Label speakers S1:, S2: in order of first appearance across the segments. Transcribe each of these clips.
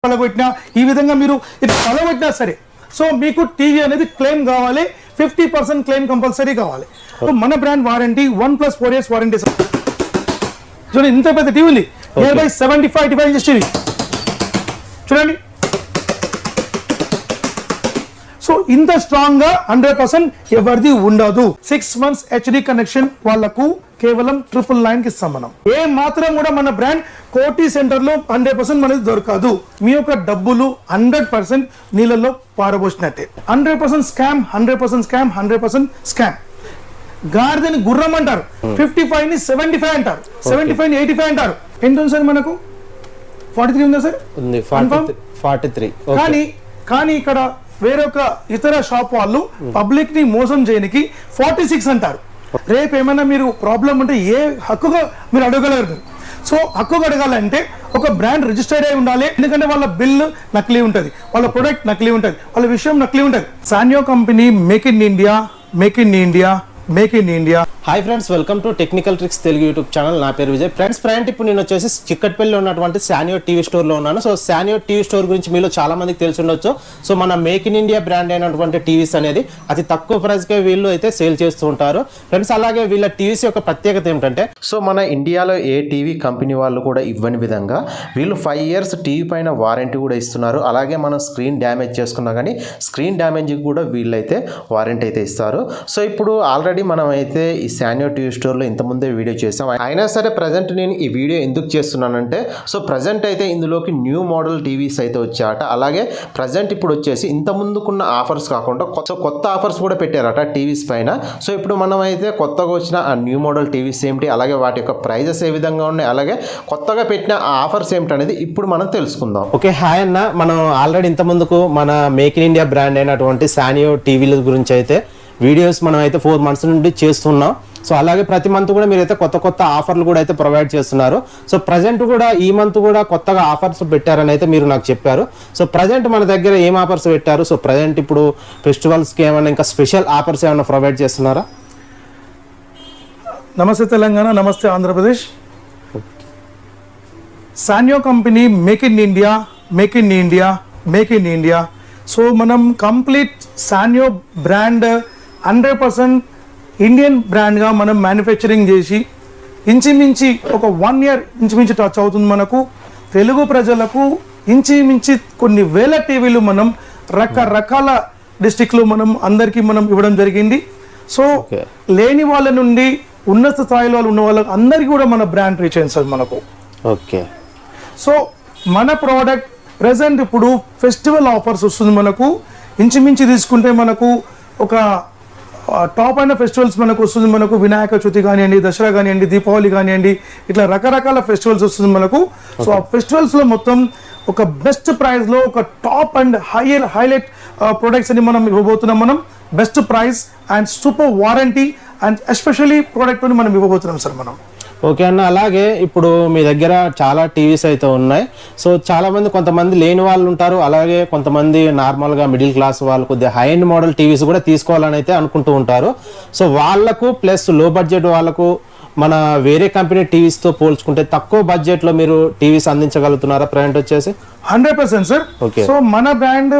S1: పలగొట్టినా ఈ విధంగా మీరు ఇట్లా పలగొట్టినా సరే సో మీకు టీవీ అనేది క్లెయిమ్ కావాలి 50% క్లెయిమ్ కంపల్సరీ కావాలి సో మన బ్రాండ్ వారంటీ 1+4 years వారంటీ చూడండి ఇంత పెద్ద టీవీ ఉంది నియర్ బై 75-85 ఇంచెస్ టీవీ చూడండి సో ఇంత స్ట్రాంగ్ గా 100% ఎవరిది ఉండదు 6 months హెచ్డి కనెక్షన్ వాళ్ళకు కేవలం 999 కి ఇస్తాం మనం ఏ మాత్రం కూడా మన బ్రాండ్ కోటి సెంటర్ లో 100% మనది దొరకదు మీ యొక్క డబ్బులు 100% నీళ్ళలో పారబోసినట్టే 100% స్కామ్ 100% స్కామ్ గార్డెన్ గుర్రం అంటారు 55 ని 75 అంటారు 75 ని 85 అంటారు ఎంత ఉంది సార్ మనకు 43 ఉందా సార్
S2: ఉంది 43
S1: కానీ ఇక్కడ వేరొక ఇతర షాప్ వాళ్ళు పబ్లిక్ ని మోసం చేయడానికి 46 అంటారు రేపు ఏమైనా మీరు ప్రాబ్లం ఉంటే ఏ హక్కుగా మీరు అడగగలరు సో హక్కుగా అడగాలంటే ఒక బ్రాండ్ రిజిస్టర్డ్ అయి ఉండాలి ఎందుకంటే వాళ్ళ బిల్ నకిలీ ఉంటుంది వాళ్ళ ప్రొడక్ట్ నకిలీ ఉంటుంది వాళ్ళ విషయం నకిలీ ఉంటుంది సానియో company make in India
S2: hi friends welcome to technical tricks Telugu YouTube channel నా పేరు విజయ్ ఫ్రెండ్స్ ఇప్పుడు నేను వచ్చేసి చిక్కట్పల్లిలో ఉన్నటువంటి సానియో టీవీ స్టోర్లో ఉన్నాను సో సానియో టీవీ స్టోర్ గురించి మీలో చాలా మందికి తెలిసి ఉండొచ్చు సో మన మేక్ ఇన్ ఇండియా బ్రాండ్ అయినటువంటి టీవీస్ అనేది అతి తక్కువ ప్రైస్కే వీళ్ళు అయితే సేల్ చేస్తూ ఉంటారు ఫ్రెండ్స్ అలాగే వీళ్ళ టీవీస్ యొక్క ప్రత్యేకత ఏమిటంటే సో మన ఇండియాలో ఏ టీవీ కంపెనీ వాళ్ళు కూడా ఇవ్వని విధంగా వీళ్ళు 5 years టీవీ పైన వారంటీ కూడా ఇస్తున్నారు అలాగే మనం స్క్రీన్ డ్యామేజ్ చేసుకున్నా కానీ స్క్రీన్ డ్యామేజ్కి కూడా వీళ్ళైతే వారంటీ అయితే ఇస్తారు సో ఇప్పుడు ఆల్రెడీ మనం అయితే ఈ సానియో టీవీ స్టోర్లో ఇంతకుముందే వీడియో చేసాం అయినా సరే ప్రజెంట్ నేను ఈ వీడియో ఎందుకు చేస్తున్నానంటే సో ప్రజెంట్ అయితే ఇందులోకి న్యూ మోడల్ టీవీస్ అయితే వచ్చాయట అలాగే ప్రజెంట్ ఇప్పుడు వచ్చేసి ఇంత ముందుకున్న ఆఫర్స్ కాకుండా కొత్త ఆఫర్స్ కూడా పెట్టారట టీవీస్ పైన సో ఇప్పుడు మనం అయితే కొత్తగా వచ్చిన ఆ న్యూ మోడల్ టీవీస్ ఏమిటి అలాగే వాటి యొక్క ప్రైజెస్ ఏ విధంగా ఉన్నాయి అలాగే కొత్తగా పెట్టిన ఆఫర్స్ ఏమిటి అనేది ఇప్పుడు మనం తెలుసుకుందాం ఓకే హాయ్ అన్న మనం ఆల్రెడీ ఇంత ముందుకు మన మేక్ ఇన్ ఇండియా బ్రాండ్ అయినటువంటి సానియో టీవీల గురించి అయితే వీడియోస్ మనం అయితే 4 months నుండి చేస్తున్నాం సో అలాగే ప్రతి మంత్ కూడా మీరైతే కొత్త ఆఫర్లు కూడా అయితే ప్రొవైడ్ చేస్తున్నారు సో ప్రజెంట్ కూడా ఈ మంత్ కూడా కొత్తగా ఆఫర్స్ పెట్టారని అయితే మీరు నాకు చెప్పారు సో ప్రజెంట్ మన దగ్గర ఏం ఆఫర్స్ పెట్టారు సో ప్రజెంట్ ఇప్పుడు ఫెస్టివల్స్కి ఏమైనా ఇంకా స్పెషల్ ఆఫర్స్ ఏమైనా ప్రొవైడ్ చేస్తున్నారా
S1: నమస్తే తెలంగాణ నమస్తే Andhra Pradesh సానియో company make in India so మనం కంప్లీట్ సానియో బ్రాండ్ 100% ఇండియన్ బ్రాండ్గా మనం మ్యానుఫ్యాక్చరింగ్ చేసి ఇంచుమించి ఒక 1 year ఇంచుమించి టచ్ అవుతుంది మనకు తెలుగు ప్రజలకు ఇంచుమించి కొన్ని వేల టీవీలు మనం రకరకాల డిస్ట్రిక్ట్లో మనం అందరికీ మనం ఇవ్వడం జరిగింది సో లేని వాళ్ళ నుండి ఉన్నత స్థాయిలో ఉన్న వాళ్ళకి అందరికీ కూడా మన బ్రాండ్ రీచ్ అయింది సార్ మనకు
S2: ఓకే
S1: సో మన ప్రోడక్ట్ ప్రెసెంట్ ఇప్పుడు ఫెస్టివల్ ఆఫర్స్ వస్తుంది మనకు ఇంచుమించి తీసుకుంటే మనకు ఒక టాప్ అయిన ఫెస్టివల్స్ మనకు వస్తుంది మనకు వినాయక చవితి కానివ్వండి దసరా కానివ్వండి దీపావళి కానివ్వండి ఇట్లా రకరకాల ఫెస్టివల్స్ వస్తుంది మనకు సో ఆ ఫెస్టివల్స్లో మొత్తం ఒక బెస్ట్ ప్రైస్లో ఒక టాప్ అండ్ హైలైట్ ప్రొడక్ట్స్ అని మనం ఇవ్వబోతున్నాం మనం best price and super warranty and especially product మనం ఇవ్వబోతున్నాం సార్ మనం
S2: ఓకే అన్న అలాగే ఇప్పుడు మీ దగ్గర చాలా టీవీస్ అయితే ఉన్నాయి సో చాలా మంది కొంతమంది లేని వాళ్ళు ఉంటారు అలాగే కొంతమంది నార్మల్గా మిడిల్ క్లాస్ వాళ్ళు కొద్దిగా హై ఎండ్ మోడల్ టీవీస్ కూడా తీసుకోవాలని అయితే అనుకుంటూ ఉంటారు సో వాళ్ళకు ప్లస్ లో బడ్జెట్ వాళ్ళకు మన వేరే కంపెనీ టీవీస్తో పోల్చుకుంటే తక్కువ బడ్జెట్లో మీరు టీవీస్ అందించగలుగుతున్నారా ప్రజెంట్ వచ్చేసి
S1: 100% సార్
S2: ఓకే
S1: సో మన బ్రాండ్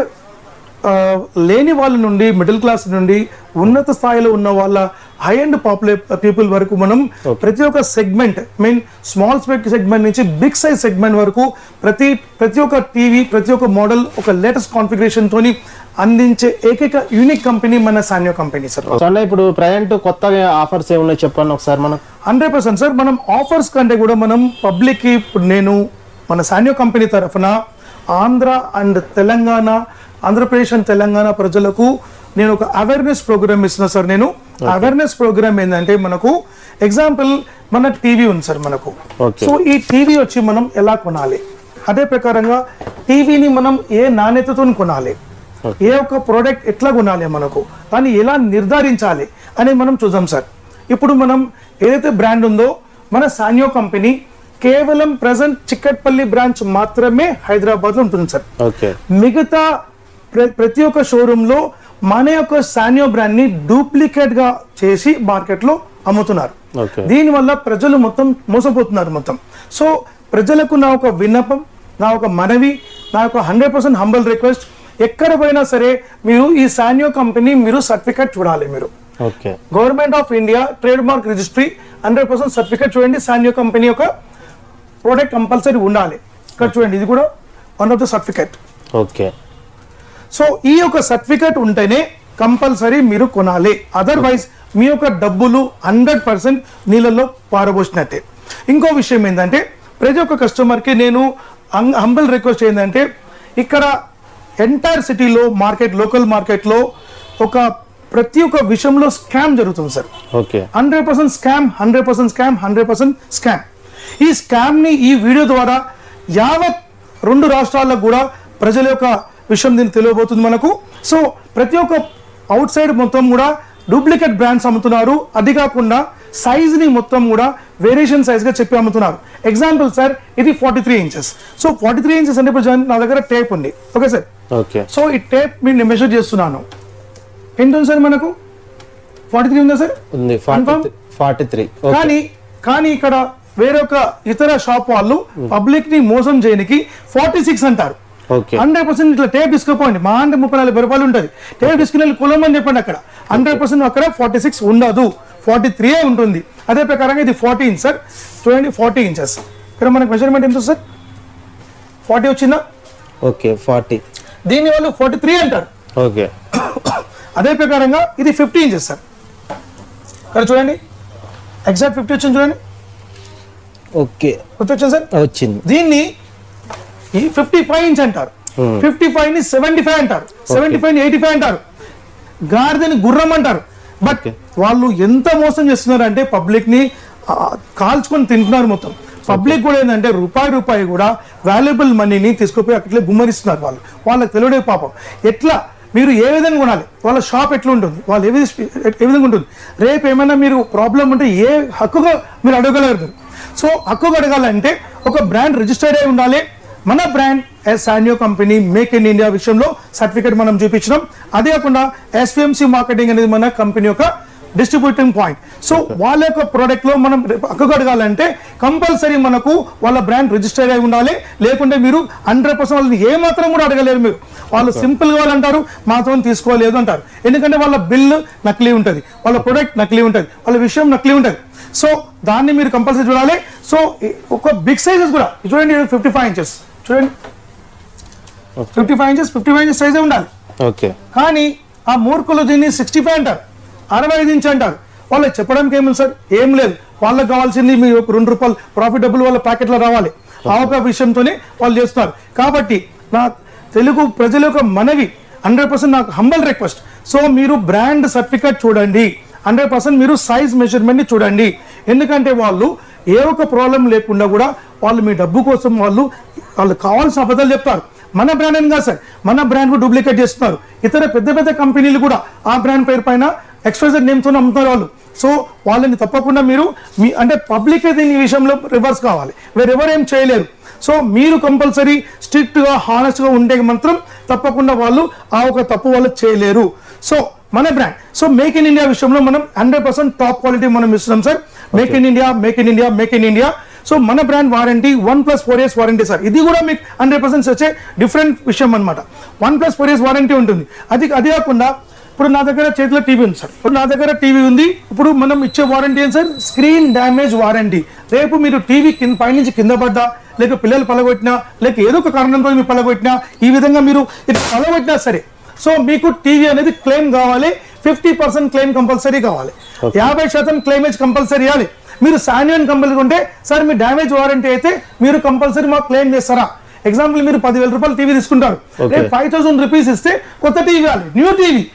S1: లేని వాళ్ళ నుండి మిడిల్ క్లాస్ నుండి ఉన్నత స్థాయిలో ఉన్న వాళ్ళ హై అండ్ పాపులర్ పీపుల్ వరకు మనం ప్రతి ఒక్క సెగ్మెంట్ స్మాల్ సెగ్మెంట్ నుంచి బిగ్ సైజ్ సెగ్మెంట్ వరకు ప్రతి ఒక్క టీవీ ప్రతి ఒక్క మోడల్ ఒక లేటెస్ట్ కాన్ఫిగరేషన్ తోని అందించే ఏకైక యూనిక్ కంపెనీ మన సానియో కంపెనీ సార్
S2: ఇప్పుడు ప్రజెంట్ కొత్తగా ఆఫర్స్ ఏమున్నాయి చెప్పండి ఒకసారి మనం
S1: 100% సార్ మనం ఆఫర్స్ కంటే కూడా మనం పబ్లిక్కి ఇప్పుడు నేను మన సానియో కంపెనీ తరఫున ఆంధ్ర అండ్ తెలంగాణ ఆంధ్రప్రదేశ్ అండ్ తెలంగాణ ప్రజలకు నేను ఒక అవేర్నెస్ ప్రోగ్రామ్ ఇస్తున్నా సార్ నేను అవేర్నెస్ ప్రోగ్రామ్ ఏంటంటే మనకు ఎగ్జాంపుల్ మన టీవీ ఉంది సార్ మనకు సో ఈ టీవీ వచ్చి మనం ఎలా కొనాలి అదే ప్రకారంగా టీవీని మనం ఏ నాణ్యతతో కొనాలి ఏ ఒక్క ప్రోడక్ట్ ఎట్లా కొనాలి మనకు దాన్ని ఎలా నిర్ధారించాలి అని మనం చూద్దాం సార్ ఇప్పుడు మనం ఏదైతే బ్రాండ్ ఉందో మన సానియో కంపెనీ కేవలం ప్రెసెంట్ చిక్కట్పల్లి బ్రాంచ్ మాత్రమే హైదరాబాద్లో ఉంటుంది సార్ మిగతా ప్రతి ఒక్క షోరూంలో మన యొక్క సానియో బ్రాండ్ ని డూప్లికేట్ గా చేసి మార్కెట్ లో అమ్ముతున్నారు దీనివల్ల ప్రజలు మొత్తం మోసపోతున్నారు మొత్తం సో ప్రజలకు నా ఒక విన్నపం నా ఒక మనవి నా యొక్క 100% హంబల్ రిక్వెస్ట్, ఎక్కడ పోయినా సరే మీరు ఈ సానియో కంపెనీ మీరు సర్టిఫికేట్ చూడాలి. మీరు
S2: okay,
S1: government of India trade mark registry 100% certificate చూడండి. సానియో కంపెనీ యొక్క ప్రోడక్ట్ కంపల్సరీ ఉండాలి. ఇక్కడ చూడండి, ఇది కూడా one of the certificate.
S2: Okay,
S1: so ఈ యొక్క సర్టిఫికేట్ ఉంటేనే కంపల్సరీ మీరు కొనాలి. అదర్వైజ్ మీ యొక్క డబ్బులు 100% నీళ్ళల్లో పారబోసినట్టే. ఇంకో విషయం ఏంటంటే, ప్రతి ఒక్క కస్టమర్కి నేను హంబల్ రిక్వెస్ట్ ఏంటంటే, ఇక్కడ ఎంటైర్ సిటీలో మార్కెట్, లోకల్ మార్కెట్లో ఒక ప్రతి ఒక్క విషయంలో స్కామ్ జరుగుతుంది sir.
S2: Okay,
S1: 100% scam, 100% scam, 100% scam. ఈ స్కామ్ని ఈ వీడియో ద్వారా యావత్ 2 రాష్ట్రాలకు కూడా ప్రజల యొక్క విషయం దీన్ని తెలియబోతుంది మనకు. సో ప్రతి ఒక్క అవుట్ సైడ్ మొత్తం కూడా డూప్లికేట్ బ్రాండ్స్ అమ్ముతున్నారు. అది కాకుండా సైజ్ని మొత్తం కూడా వేరియేషన్ సైజ్గా చెప్పి అమ్ముతున్నారు. ఎగ్జాంపుల్ సార్, ఇది 43 ఇంచెస్. సో 43 ఇంచెస్ అంటే ఇప్పుడు నా దగ్గర టేప్ ఉంది. Okay sir.
S2: ఓకే,
S1: సో ఈ టేప్ నేను మెజర్ చేస్తున్నాను. ఎంత ఉంది సార్ మనకు? 43 ఉందా సార్?
S2: ఉంది, 43.
S1: కానీ ఇక్కడ వేరొక ఇతర షాప్ వాళ్ళు పబ్లిక్ ని మోసం చేయడానికి 46 అంటారు. 100% ఇట్లా టేప్ తీసుకుపోండి, మా అంటే 30-40 రూపాయలు ఉంటుంది. టేప్ తీసుకుని కొలమని చెప్పండి. అక్కడ 100% అక్కడ 46 ఉండదు, 43 ఉంటుంది. అదే ప్రకారంగా ఇది 40 ఇంచ్ సార్. చూడండి, 40 ఇంచెస్. ఇక్కడ మనకు మెజర్మెంట్ ఎంత సార్? 40 వచ్చిందా?
S2: ఓకే, 40.
S1: దీన్ని వాళ్ళు 43 అంటారు.
S2: ఓకే,
S1: అదే ప్రకారంగా ఇది 50 ఇంచెస్ సార్. ఇక్కడ చూడండి, ఎగ్జాక్ట్ 50 వచ్చింది చూడండి.
S2: ఓకే,
S1: వచ్చింది సార్,
S2: వచ్చింది.
S1: దీన్ని 55 ఇంచ్ అంటారు. 55 ని 75 అంటారు. 75 ని 85 అంటారు. గాడిదని గుర్రం అంటారు. బట్ వాళ్ళు ఎంత మోసం చేస్తున్నారు అంటే పబ్లిక్ ని కాల్చుకొని తింటున్నారు మొత్తం. పబ్లిక్ కూడా ఏంటంటే రూపాయి కూడా వాల్యుబుల్ మనీని తీసుకుపోయి అట్లే గుమ్మరిస్తున్నారు. వాళ్ళకి తెలియడే పాపం. ఎట్లా మీరు ఏ విధంగా కొనాలి, వాళ్ళ షాప్ ఎట్లా ఉంటుంది, వాళ్ళు ఏ విధంగా ఉంటుంది, రేపు ఏమైనా మీరు ప్రాబ్లం ఉంటే ఏ హక్కుగా మీరు అడగగలరు. సో హక్కుగా అడగాలంటే ఒక బ్రాండ్ రిజిస్టర్డ్ అయి ఉండాలి. మన brand సానియో company make in India విషయంలో సర్టిఫికేట్ మనం చూపించినాం. అదే కాకుండా ఎస్విఎంసి మార్కెటింగ్ అనేది మన కంపెనీ యొక్క డిస్ట్రిబ్యూటింగ్ పాయింట్. సో వాళ్ళ యొక్క ప్రోడక్ట్ లో మనం హక్కుగా అడగాలంటే కంపల్సరీ మనకు వాళ్ళ బ్రాండ్ రిజిస్టర్ అయి ఉండాలి. లేకుంటే మీరు 100% వాళ్ళని ఏ మాత్రం కూడా అడగలేరు. మీరు వాళ్ళు సింపుల్ గా అంటారు, మాత్రం తీసుకోలేదు అంటారు. ఎందుకంటే వాళ్ళ బిల్ నకిలీ ఉంటుంది, వాళ్ళ ప్రొడక్ట్ నకిలీ ఉంటుంది, వాళ్ళ విషయం నకిలీ ఉంటుంది. సో దాన్ని మీరు కంపల్సరీ చూడాలి. సో ఒక బిగ్ సైజెస్ కూడా చూడండి, 55 ఇంచెస్ చూడండి, 55 ఇంచెస్ సైజే ఉండాలి.
S2: ఓకే,
S1: కానీ ఆ మూర్ఖులు దీన్ని 65 అంటారు, 65 ఇంచ్ అంటారు. వాళ్ళకి చెప్పడానికి ఏముంది సార్? ఏం లేదు. వాళ్ళకి కావాల్సింది మీ ఒక 2 రూపాయలు ప్రాఫిట్ డబ్బులు వాళ్ళ ప్యాకెట్లో రావాలి. ఆ ఒక విషయంతోనే వాళ్ళు చేస్తున్నారు. కాబట్టి నా తెలుగు ప్రజల యొక్క మనవి, 100% నాకు హంబల్ రిక్వెస్ట్. సో మీరు బ్రాండ్ సర్టిఫికేట్ చూడండి, 100% మీరు సైజ్ మెజర్మెంట్ని చూడండి. ఎందుకంటే వాళ్ళు ఏ ఒక్క ప్రాబ్లం లేకుండా కూడా వాళ్ళు మీ డబ్బు కోసం వాళ్ళు కావాల్సిన అబద్ధాలు చెప్తారు. మన బ్రాండ్ అని కాదు సార్, మన బ్రాండ్ డూప్లికేట్ చేస్తున్నారు. ఇతర పెద్ద కంపెనీలు కూడా ఆ బ్రాండ్ పేరు పైన ఎక్స్ప్రెస్ నేమ్తో అమ్ముతున్నారు వాళ్ళు. సో వాళ్ళని తప్పకుండా మీరు అంటే పబ్లిక్ దీని విషయంలో రివర్స్ కావాలి, వేరెవరు ఏం చేయలేరు. సో మీరు కంపల్సరీ స్ట్రిక్ట్గా హానెస్ట్గా ఉంటే మాత్రం తప్పకుండా వాళ్ళు ఆ ఒక తప్పు వాళ్ళు చేయలేరు. సో మన brand, so make in India విషయంలో మనం 100% టాప్ క్వాలిటీ మనం ఇస్తున్నాం sir. Make in India, make in India, make in India. So మన brand warranty 1+4 years warranty sir. ఇది కూడా మీకు 100% వచ్చే డిఫరెంట్ విషయం అనమాట. 1+4 years వారంటీ ఉంటుంది. అది కాకుండా ఇప్పుడు నా దగ్గర చేతిలో టీవీ ఉంది సార్, ఇప్పుడు నా దగ్గర టీవీ ఉంది. ఇప్పుడు మనం ఇచ్చే వారంటీ ఏంటి సార్? Screen damage warranty. రేపు మీరు టీవీ పైనుంచి కింద పడ్డా, లేక పిల్లలు పలగొట్టినా, లేక ఏదో ఒక కారణంతో మీరు పలగొట్టినా, ఈ విధంగా మీరు ఇది పలగొట్టినా సరే, సో మీకు టీవీ అనేది క్లెయిమ్ కావాలి. 50% క్లెయిమ్ కంపల్సరీ కావాలి. 50% క్లెయిమేజ్ కంపల్సరీ ఇవ్వాలి. మీరు సానియో కంపెనీ ఉంటే సార్ మీ డ్యామేజ్ వారంటీ అయితే మీరు కంపల్సరీ మాకు క్లెయిమ్ చేస్తారా? ఎగ్జాంపుల్ మీరు 10,000 రూపాయలు టీవీ తీసుకుంటారు, 5,000 రూపీస్ ఇస్తే కొత్త టీవీ ఇవ్వాలి, న్యూ టీవీ.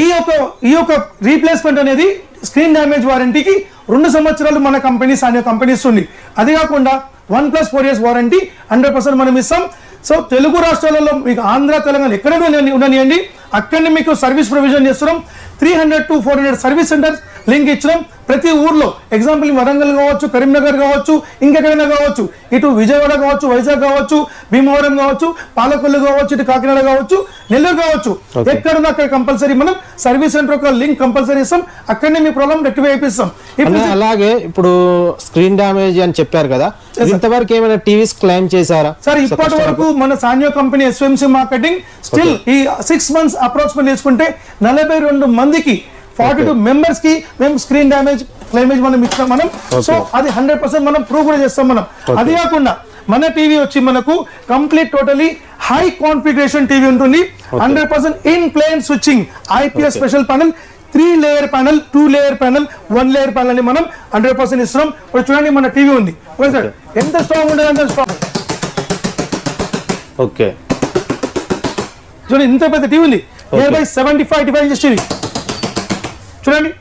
S1: ఈ యొక్క రీప్లేస్మెంట్ అనేది స్క్రీన్ డ్యామేజ్ వారంటీకి 2 సంవత్సరాలు మన కంపెనీ సానియో కంపెనీ ఇస్తుంది. అది కాకుండా 1+4 years వారంటీ 100% మనం ఇస్తాం. సో తెలుగు రాష్ట్రాలలో మీకు ఆంధ్ర, తెలంగాణ ఎక్కడ ఉండనియండి, అక్కడనే మీకు సర్వీస్ ప్రొవిజన్ చేస్తున్నాం. 300 to 400 సర్వీస్ సెంటర్స్ లింక్ ఇచ్చినాం. ప్రతి ఊర్లో ఎగ్జాంపుల్ వరంగల్ కావచ్చు, కరీంనగర్ కావచ్చు, ఇంకెక్కడైనా కావచ్చు, ఇటు విజయవాడ కావచ్చు, వైజాగ్ కావచ్చు, భీమవరం కావచ్చు, పాలకొల్లు కావచ్చు, ఇటు కాకినాడ కావచ్చు, నెల్లూరు కావచ్చు, ఎక్కడున్నా అక్కడ కంపల్సరీ మనం సర్వీస్ సెంటర్ ఒక లింక్ కంపల్సరీ ఇస్తాం. అక్కడనే మీ ప్రాబ్లం రెక్టిఫై అయిపిస్తాం.
S2: అలాగే ఇప్పుడు స్క్రీన్ డ్యామేజ్ అని చెప్పారు కదా, ఇంతవరకు ఏమైనా టీవీస్ క్లెయిమ్ చేశారా
S1: సార్? ఇప్పటి వరకు మన సానియో కంపెనీ ఎస్ఎంసీ మార్కెటింగ్ స్టిల్ ఈ 6 months అప్రాక్సిమేట్ తీసుకుంటే 42 మందికి 42 మెంబర్స్ కి మేము స్క్రీన్ డ్యామేజ్ క్లెయిమేజ్ మనం ఇస్తాం మనం. సో అది 100% మనం ప్రూవ్ కూడా చేస్తాం మనం. అది కాకుండా మన టీవీ వచ్చి మనకు complete totally high configuration TV ఉంటుంది. 100% in plane switching IPS special panel, 3 layer panel, 2 layer panel, 1 layer panel ని మనం 100% ఇస్తున్నాం. ఇప్పుడు చూడండి మన టీవీ ఉంది సార్, ఎంత స్ట్రాంగ్ ఉండదు, అంత స్ట్రాంగ్.
S2: ఓకే,
S1: చూడండి ఇంత పెద్ద టీవీ ఉంది, నియర్ బై 75 ఇంచెస్ టీవీ చూడండి.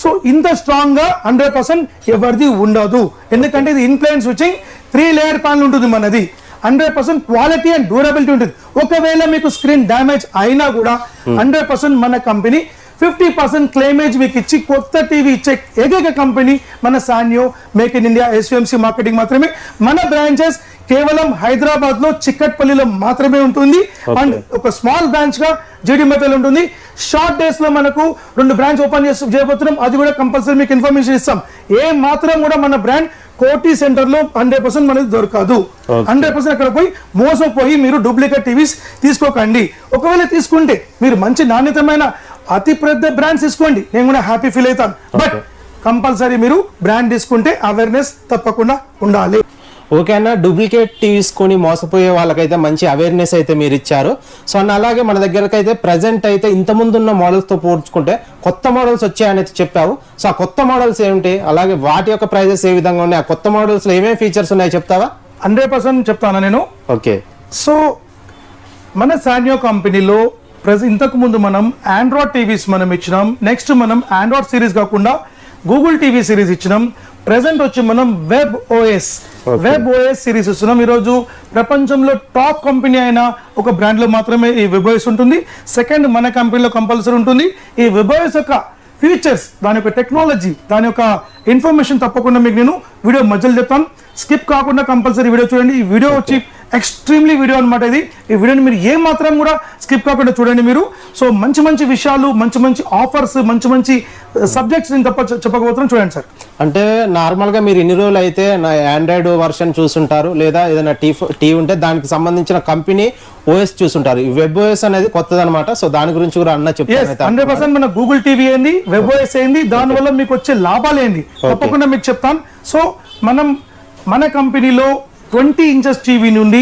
S1: సో ఇంత స్ట్రాంగ్ గా 100% ఎవరిది ఉండదు. ఎందుకంటే ఇది ఇన్ప్లేన్ స్విచ్చింగ్ 3 లేయర్ ప్యానల్ ఉంటుంది మనది. 100% క్వాలిటీ అండ్ డ్యూరబిలిటీ ఉంటుంది. ఒకవేళ మీకు స్క్రీన్ డ్యామేజ్ అయినా కూడా 100% మన కంపెనీ 50% క్లెయిమేజ్ మీకు ఇచ్చి కొత్త టీవీ ఇచ్చే ఏకైక కంపెనీ మన Sanyo make in India SVMC marketing మాత్రమే. మన బ్రాంచెస్ కేవలం హైదరాబాద్ లో చిక్కట్పల్లిలో మాత్రమే ఉంటుంది. అండ్ ఒక స్మాల్ బ్రాంచ్ గా జీడీ మెటల్ ఉంటుంది. షార్ట్ డేస్ లో మనకు 2 బ్రాంచ్ ఓపెన్ చేయబోతున్నాం. అది కూడా కంపల్సరీ మీకు ఇన్ఫర్మేషన్ ఇస్తాం. ఏ మాత్రం కూడా మన బ్రాండ్ కోటి సెంటర్ లో 100% మనది దొరకదు. 100% అక్కడ పోయి మోసపోయి మీరు డూప్లికేట్ టీవీస్ తీసుకోకండి. ఒకవేళ తీసుకుంటే మీరు మంచి నాణ్యతమైన అతి పెద్ద బ్రాండ్స్ తీసుకోండి, నేను కూడా హ్యాపీ ఫీల్ అవుతాను. బట్ కంపల్సరీ మీరు బ్రాండ్ తీసుకుంటే అవేర్నెస్ తప్పకుండా ఉండాలి.
S2: ఓకే అన్న, డూప్లికేట్ టీవీస్ కొని మోసపోయే వాళ్ళకైతే మంచి అవేర్నెస్ అయితే మీరు ఇచ్చారు. సో అన్న అలాగే మన దగ్గరకు అయితే ప్రజెంట్ అయితే ఇంతకుముందు ఉన్న మోడల్స్తో పోల్చుకుంటే కొత్త మోడల్స్ వచ్చాయని చెప్పావు. సో ఆ కొత్త మోడల్స్ ఏమిటి, అలాగే వాటి యొక్క ప్రైజెస్ ఏ విధంగా ఉన్నాయి, ఆ కొత్త మోడల్స్లో ఏమేమి ఫీచర్స్ ఉన్నాయో చెప్తావా?
S1: 100% చెప్తాను నేను.
S2: ఓకే,
S1: సో మన సానియో కంపెనీలో ఇంతకు ముందు మనం ఆండ్రాయిడ్ టీవీస్ మనం ఇచ్చినాం. నెక్స్ట్ మనం ఆండ్రాయిడ్ సిరీస్ కాకుండా గూగుల్ టీవీ సిరీస్ ఇచ్చినాం. ప్రెసెంట్ వచ్చి మనం వెబ్ ఓఎస్ సిరీస్ ఇస్తున్నాం. ఈరోజు ప్రపంచంలో టాప్ కంపెనీ అయిన ఒక బ్రాండ్లో మాత్రమే ఈ వెబ్ ఓఎస్ ఉంటుంది. సెకండ్ మన కంపెనీలో కంపల్సరీ ఉంటుంది. ఈ వెబ్ ఓఎస్ యొక్క ఫీచర్స్, దాని యొక్క టెక్నాలజీ, దాని యొక్క ఇన్ఫర్మేషన్ తప్పకుండా మీకు నేను వీడియో మధ్యలో చెప్తాను. స్కిప్ కాకుండా కంపల్సరీ వీడియో చూడండి. ఈ వీడియో వచ్చి ఎక్స్ట్రీమ్లీ వీడియో అనమాట. ఈ వీడియోని మీరు ఏ మాత్రం కూడా స్కిప్ కాకుండా చూడండి మీరు. సో మంచి మంచి విషయాలు, మంచి మంచి ఆఫర్స్, మంచి మంచి సబ్జెక్ట్స్ నేను చెప్పకపోతున్నాను. చూడండి సార్.
S2: అంటే నార్మల్గా మీరు ఇన్ని రోజులు అయితే నా ఆండ్రాయిడ్ వర్షన్ చూసుంటారు, లేదా ఏదైనా టీవీ ఉంటే దానికి సంబంధించిన కంపెనీ ఓఎస్ చూసుంటారు. ఈ వెబ్ ఓఎస్ అనేది కొత్తది అనమాట. సో దాని గురించి కూడా అన్న చెప్తాను.
S1: 100% మన గూగుల్ టీవీ ఏంది, వెబ్ ఓఎస్ ఏంది, దానివల్ల మీకు వచ్చే లాభాలు ఏంది తప్పకుండా మీకు చెప్తాను. సో మన కంపెనీలో 20 ఇంచెస్ టీవీ నుండి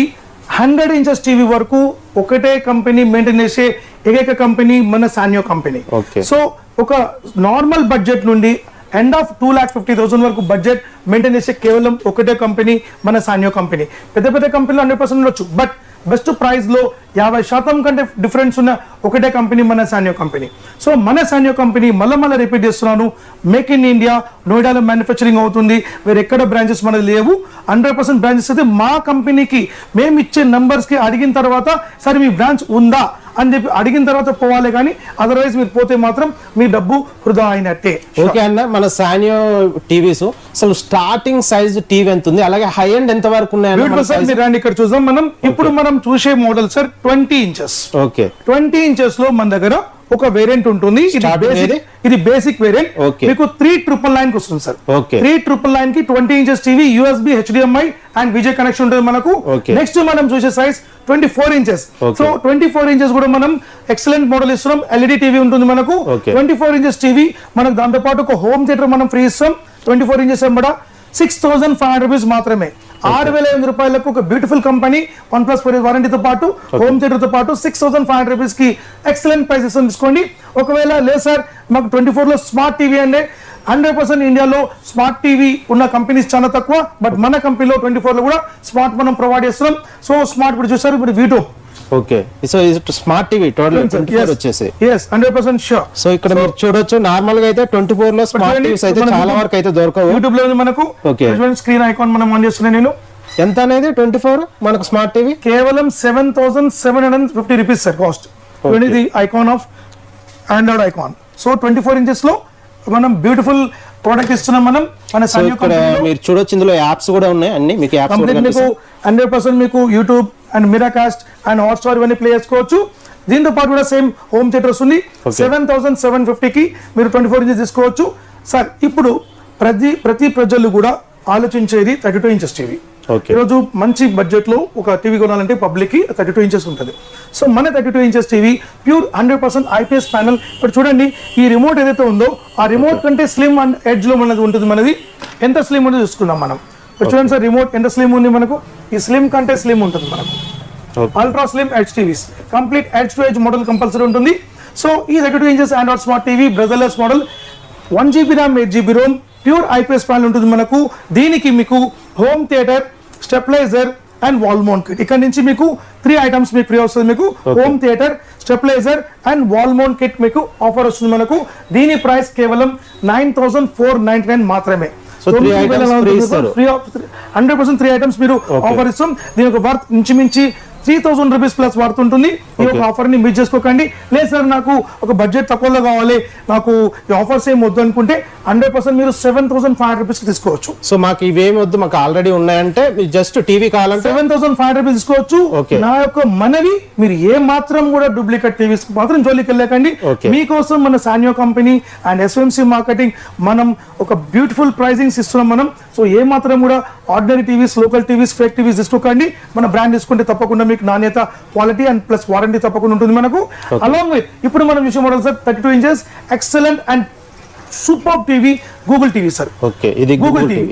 S1: 100 ఇంచెస్ టీవీ వరకు ఒకటే కంపెనీ మెయింటైన్ చేసే ఏకైక కంపెనీ మన సానియో కంపెనీ. సో ఒక నార్మల్ బడ్జెట్ నుండి ఎండ్ ఆఫ్ 2,50,000 వరకు బడ్జెట్ మెయింటైన్ చేసే కేవలం ఒకటే కంపెనీ మన సానియో కంపెనీ. పెద్ద పెద్ద కంపెనీలు 100% ఉండొచ్చు, బట్ బెస్ట్ ప్రైస్ లో 50% కంటే డిఫరెన్స్ ఉన్న ఒకటే కంపెనీ మన సానియో కంపెనీ. సో మన సానియో కంపెనీ మళ్ళీ రిపీట్ చేస్తున్నాను, మేక్ ఇన్ ఇండియా, నోయిడాలో మ్యానుఫ్యాక్చరింగ్ అవుతుంది. వేరే ఎక్కడ బ్రాంచెస్ మనది లేవు. 100% బ్రాంచెస్ అయితే మా కంపెనీకి మేము ఇచ్చే నంబర్స్ కి అడిగిన తర్వాత సరే మీ బ్రాంచ్ ఉందా అని చెప్పి అడిగిన తర్వాత పోవాలి, కానీ అదర్వైజ్ మీరు పోతే మాత్రం మీ డబ్బు వృధా అయినట్టే.
S2: ఓకే అన్న, మన సానియో టీవీస్ అసలు స్టార్టింగ్ సైజ్ టీవీ ఎంత ఉంది, అలాగే హై ఎండ్ ఎంత వరకు ఉన్నాయి?
S1: మీరు రండి ఇక్కడ చూద్దాం. ఇప్పుడు మనం చూసే model sir 20 inches.
S2: Okay,
S1: 20 inches లో మన దగ్గర ఒక వేరియంట్ ఉంటుంది. ఇది బేసిక్ వేరియంట్. మీకు 3,999 వస్తుంది సార్. 3,999 కి 20 inches TV, USB, HDMI and Vijay connection ఉంటుంది మనకు. నెక్స్ట్ మనం చూసే సైజ్ 24 ఇంచెస్. సో 24 ఇంచెస్ కూడా మనం ఎక్సలెంట్ మోడల్ ఇస్తున్నాం. ఎల్ఈడి టీవీ ఉంటుంది మనకు. 24 ఇంచెస్ టీవీ మనకు దాంతో పాటు ఒక హోమ్ థియేటర్ మనం ఫ్రీ ఇస్తాం. 24 ఇంచెస్ ఎంబడ 6,500 రూపీస్ మాత్రమే. 6,500 రూపాయలకు ఒక బ్యూటిఫుల్ కంపెనీ, 1+4 వారంటీతో పాటు హోమ్ థియేటర్ తో పాటు 6,500 రూపీస్ కి ఎక్సలెంట్ ప్రైసెస్ తీసుకోండి. ఒకవేళ లేదు సార్ మాకు 24 లో స్మార్ట్ టీవీ అంటే 100% ఇండియాలో స్మార్ట్ టీవీ ఉన్న కంపెనీస్ చాలా తక్కువ, బట్ మన కంపెనీలో 24 లో కూడా స్మార్ట్ మనం ప్రొవైడ్ చేస్తున్నాం. సో స్మార్ట్ ఇప్పుడు చూసారు, ఇప్పుడు వీటో.
S2: ఓకే, సో ఇది స్మార్ట్ టీవీ టోటల్ 24 వచ్చేసి.
S1: yes 100% sure.
S2: సో ఇక్కడ మీరు చూడొచ్చు, నార్మల్ గా అయితే 24 లో స్మార్ట్ టీవీస్ అయితే చాలా వరకు అయితే దొరకవు.
S1: యూట్యూబ్ లో మనకు స్క్రీన్ ఐకాన్ మనం ఆన్ చేస్తున్నాను నేను.
S2: ఎంత అనేది 24 మనకు స్మార్ట్ టీవీ
S1: కేవలం 7,750 రూపీస్ సార్ కాస్ట్. ఇది icon of Android icon. So 24 inches లో మనం బ్యూటిఫుల్ ప్రోడక్ట్ ఇస్తున్నాం మనం మన
S2: సో ఇక్కడ మీరు చూడొచ్చు ఇందులో యాప్స్ కూడా ఉన్నాయి అన్ని మీకు యాప్స్ కూడా
S1: కంప్లీట్ మీకు 100% మీకు YouTube and Miracast and Hotstar ఇవన్నీ ప్లే చేసుకోవచ్చు. దీంతో పాటు కూడా సేమ్ హోమ్ థియేటర్ వస్తుంది. 7,750 కి మీరు 24 ఇంచెస్ తీసుకోవచ్చు. సార్ ఇప్పుడు ప్రతి ప్రజలు కూడా ఆలోచించేది 32 ఇంచెస్ టీవీ. ఈరోజు మంచి బడ్జెట్ లో ఒక టీవీ కొనాలంటే పబ్లిక్ కి 32 ఇంచెస్ ఉంటుంది. సో మన 32 inches TV pure 100% IPS panel. ఇప్పుడు చూడండి ఈ రిమోట్ ఏదైతే ఉందో ఆ రిమోట్ కంటే స్లిమ్ అండ్ ఎడ్జ్ లో మనది ఉంటుంది. మనది ఎంత స్లిమ్ ఉందో చూసుకుందాం మనం. ఇప్పుడు చూడండి సార్ రిమోట్ ఎంత స్లిమ్ ఉంది మనకు. ఈ స్లిమ్ కంటే స్లిమ్ ఉంటుంది మనకు. Ultra slim edge TVs complete edge to edge model compulsory ఉంటుంది. సో ఈ 32 inches Android smart TV borderless model 1GB RAM 8GB ROM pure IPS panel ఉంటుంది మనకు. దీనికి మీకు home theatre, stabilizer and wall mount kit. ఇక్కడ నుంచి మీకు 3 items మీకు ఫ్రీ వస్తుంది. మీకు home theatre, stabilizer and wall mount kit మీకు ఆఫర్ వస్తుంది మనకు. దీని ప్రైస్ కేవలం 9,499 మాత్రమే. 100% 3 ఐటమ్స్ మీరు ఆఫర్ ఇస్తాం. దీని ఒక వర్త్ ఇంచుమించి 3,000 రూపీస్ ప్లస్ పడుతుంటుంది. ఈ ఒక ఆఫర్ ని మిస్ చేసుకోకండి. లేదు సార్ నాకు ఒక బడ్జెట్ తక్కువలో కావాలి, నాకు ఈ ఆఫర్స్ ఏం వద్దు అనుకుంటే 100% మీరు 7,500 రూపీస్ తీసుకోవచ్చు.
S2: సో మాకు ఇవేమి వద్దు, మాకు ఆల్రెడీ ఉన్నాయంటే జస్ట్ టీవీ కావాలంటే
S1: 7,500 రూపీస్ తీసుకోవచ్చు. నా యొక్క మనవి మీరు ఏ మాత్రం కూడా డూప్లికేట్ టీవీస్ మాత్రం జోలికి వెళ్ళకండి. మీకోసం మన సాన్యో కంపెనీ అండ్ ఎస్ఎంసి మార్కెటింగ్ మనం ఒక బ్యూటిఫుల్ ప్రైజింగ్స్ ఇస్తున్నాం మనం. సో ఏ మాత్రం కూడా ordinary TVs, local TVs, fake TVs తీసుకోకండి. మన బ్రాండ్ తీసుకుంటే తప్పకుండా మీకు నాణ్యత, క్వాలిటీ అండ్ ప్లస్ వారంటీ తప్పకుండా ఉంటుంది మనకు. అలాంగ్ విత్ ఇప్పుడు మనం విషయం model sir 32 inches excellent and super TV Google TV sir.
S2: ఇది
S1: Google TV.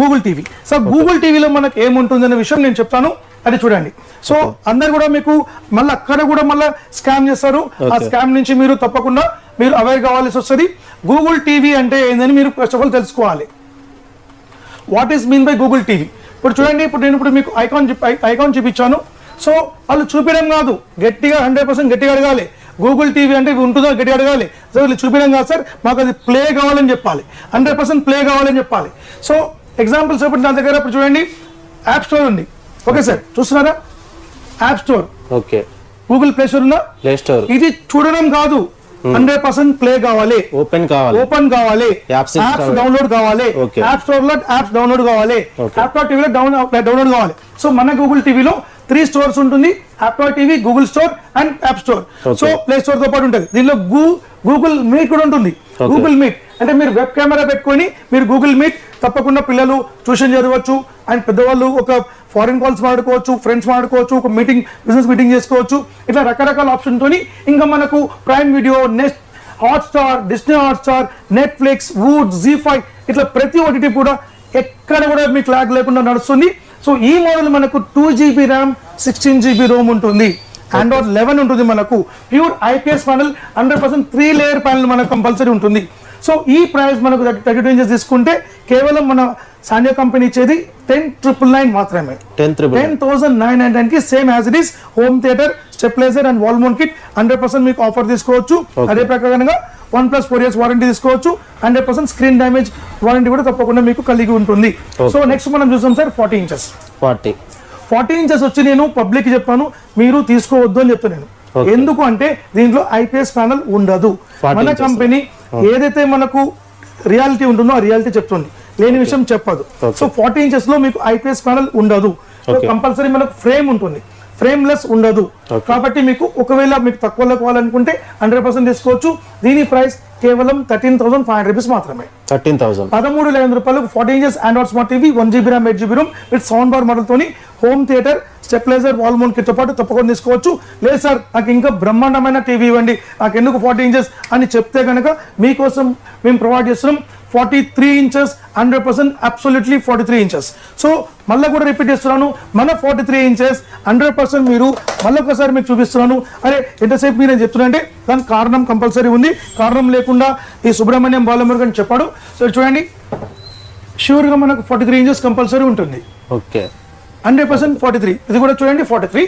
S1: Google TV sir. Google టీవీలో మనకు ఏముంటుంది అనే విషయం నేను చెప్తాను, అది చూడండి. సో అందరు కూడా మీకు మళ్ళీ అక్కడ కూడా మళ్ళీ స్కామ్ చేస్తారు. ఆ స్కామ్ నుంచి మీరు తప్పకుండా మీరు అవేర్ కావాల్సి వస్తుంది. గూగుల్ టీవీ అంటే ఏందని మీరు ఫస్ట్ ఆఫ్ ఆల్ తెలుసుకోవాలి. What is mean by Google TV? ఇప్పుడు చూడండి, ఇప్పుడు నేను మీకు ఐకాన్ చూపించాను. సో వాళ్ళు చూపించడం కాదు, గట్టిగా 100% గట్టిగా అడగాలి. గూగుల్ టీవీ అంటే ఉంటుందో గట్టిగా అడగాలి. సో వీళ్ళు చూపించడం కాదు సార్, మాకు అది ప్లే కావాలని చెప్పాలి, 100% ప్లే కావాలని చెప్పాలి. సో ఎగ్జాంపుల్స్ ఇప్పుడు నా దగ్గర ఇప్పుడు చూడండి యాప్ స్టోర్ ఉంది. ఓకే సార్, చూస్తున్నారా? App store,
S2: okay.
S1: Google play store ఉందా? Play store. ఇది చూడడం కాదు, 100% ప్లే కావాలి, ఓపెన్ కావాలి, యాప్స్ డౌన్లోడ్ కావాలి, యాప్ స్టోర్ లో యాప్స్ డౌన్లోడ్ కావాలి, యాప్టాప్ టీవీలో డౌన్లోడ్ కావాలి. సో మన గూగుల్ టీవీలో 3 స్టోర్స్ ఉంటుంది, యాప్టాప్ TV, Google store and app store. So play store తో పాటు ఉంటుంది. దీనిలో గూగుల్ మీట్ కూడా ఉంటుంది. గూగుల్ మీట్ అంటే మీరు వెబ్ కెమెరా పెట్టుకొని మీరు గూగుల్ మీట్ తప్పకుండా పిల్లలు ట్యూషన్ చదవచ్చు అండ్ పెద్దవాళ్ళు ఒక ఫారిన్ కాల్స్ మాట్లాడుకోవచ్చు, ఫ్రెండ్స్ మాట్లాడుకోవచ్చు, ఒక మీటింగ్, బిజినెస్ మీటింగ్ చేసుకోవచ్చు. ఇట్లా రకరకాల ఆప్షన్ తోని ఇంకా మనకు Prime Video, next Hotstar, Disney Hotstar, Netflix, Voot, Zee five ఇట్లా ప్రతి ఒక్కటి కూడా ఎక్కడ కూడా మీకు లాగ్ లేకుండా నడుస్తుంది. సో ఈ మోడల్ మనకు 2GB ర్యామ్ 16GB రోమ్ ఉంటుంది. ఆండ్రాయిడ్ 11 ఉంటుంది మనకు. Pure IPS panel 100% 3 layer panel మనకు కంపల్సరీ ఉంటుంది. సో ఈ ప్రైస్ మనకు 32 ఇంచెస్ తీసుకుంటే కేవలం మన సాన్యో కంపెనీ ఇచ్చేది 10,999 మాత్రమే. 10,999 కి same as it is home theatre, stabilizer and wall mount kit 100% మీకు ఆఫర్ తీసుకోవచ్చు. అదే ప్రకారంగా 1+4 years వారంటీ తీసుకోవచ్చు. 100% స్క్రీన్ డ్యామేజ్ వారంటీ కూడా తప్పకుండా మీకు కలిగి ఉంటుంది. సో నెక్స్ట్ మనం చూసాం సార్ 40 ఇంచెస్. 40 ఇంచెస్ వచ్చి నేను పబ్లిక్ చెప్పాను, మీరు తీసుకోవద్దు అని చెప్తున్నాను. ఎందుకు అంటే దీంట్లో ఐపీఎస్ ప్యానల్ ఉండదు. మన కంపెనీ ఏదైతే మనకు రియాలిటీ ఉంటుందో ఆ రియాలిటీ చెప్తుంది, లేని విషయం చెప్పదు. సో 40 ఇంచెస్ లో మీకు ఐపీఎస్ ప్యానల్ ఉండదు. కంపల్సరీ మనకు ఫ్రేమ్ ఉంటుంది, ఫ్రేమ్లెస్ ఉండదు. కాబట్టి మీకు ఒకవేళ మీకు తక్కువలో కావాలనుకుంటే 100% తీసుకోవచ్చు. దీని ప్రైస్ కేవలం 13,500 రూపీస్ మాత్రమే. 13,500 రూపాయలకు 40 inches Android smart TV, 1GB RAM 8GB ROM with sound bar model తోని home theatre, stabilizer, wall mount kit తో పాటు తప్పకుండా తీసుకోవచ్చు. లేదు సార్ నాకు ఇంకా బ్రహ్మాండమైన టీవీ ఇవ్వండి, నాకు ఎందుకు 40 ఇంచెస్ అని చెప్తే కనుక మీకోసం మేము ప్రొవైడ్ చేస్తున్నాం 43 ఇంచెస్ 100% అబ్సల్యూట్లీ 43 ఇంచెస్. సో మళ్ళీ కూడా రిపీట్ చేస్తున్నాను, మన 43 ఇంచెస్ 100% మీరు మళ్ళీ ఒకసారి మీకు చూపిస్తున్నాను. అరే ఎంతసేపు మీరు చెప్తున్నా అంటే దానికి కారణం కంపల్సరీ ఉంది. కారణం లేకుండా ఈ సుబ్రహ్మణ్యం బాలమురుగన్ చెప్పాడు. సో చూడండి, ష్యూర్గా మనకు 43 ఇంచెస్ కంపల్సరీ ఉంటుంది. ఓకే, 100% 43. ఇది కూడా చూడండి 43,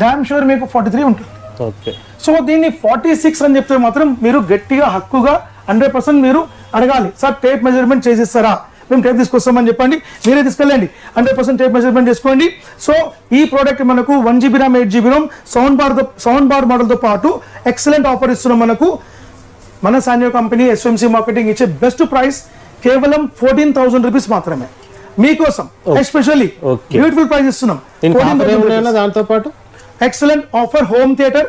S1: డామ్ షూర్ మీకు 43 ఉంటుంది. ఓకే, సో దీన్ని 46 అని చెప్తే మాత్రం మీరు గట్టిగా హక్కుగా 100% మీరు అడగాలి, సార్ టేప్ మెజర్మెంట్ చేసిస్తారా, మేము టేప్ తీసుకొస్తామని చెప్పండి, మీరే తీసుకెళ్ళండి, 100% టేప్ మెజర్మెంట్ చేసుకోండి. సో ఈ ప్రోడక్ట్ మనకు 1 GB RAM 8 GB Rome sound bar మోడల్తో పాటు ఎక్సలెంట్ ఆఫర్ ఇస్తున్నాం. మనకు మన సానియో కంపెనీ ఎస్ఎంసీ మార్కెటింగ్ ఇచ్చే బెస్ట్ ప్రైస్ కేవలం 14,000 రూపీస్ మాత్రమే మీకోసం, ఎస్పెషల్లీ బ్యూటిఫుల్ ప్రైస్ ఇస్తున్నాం.
S2: దాంతో పాటు
S1: excellent offer, home theatre,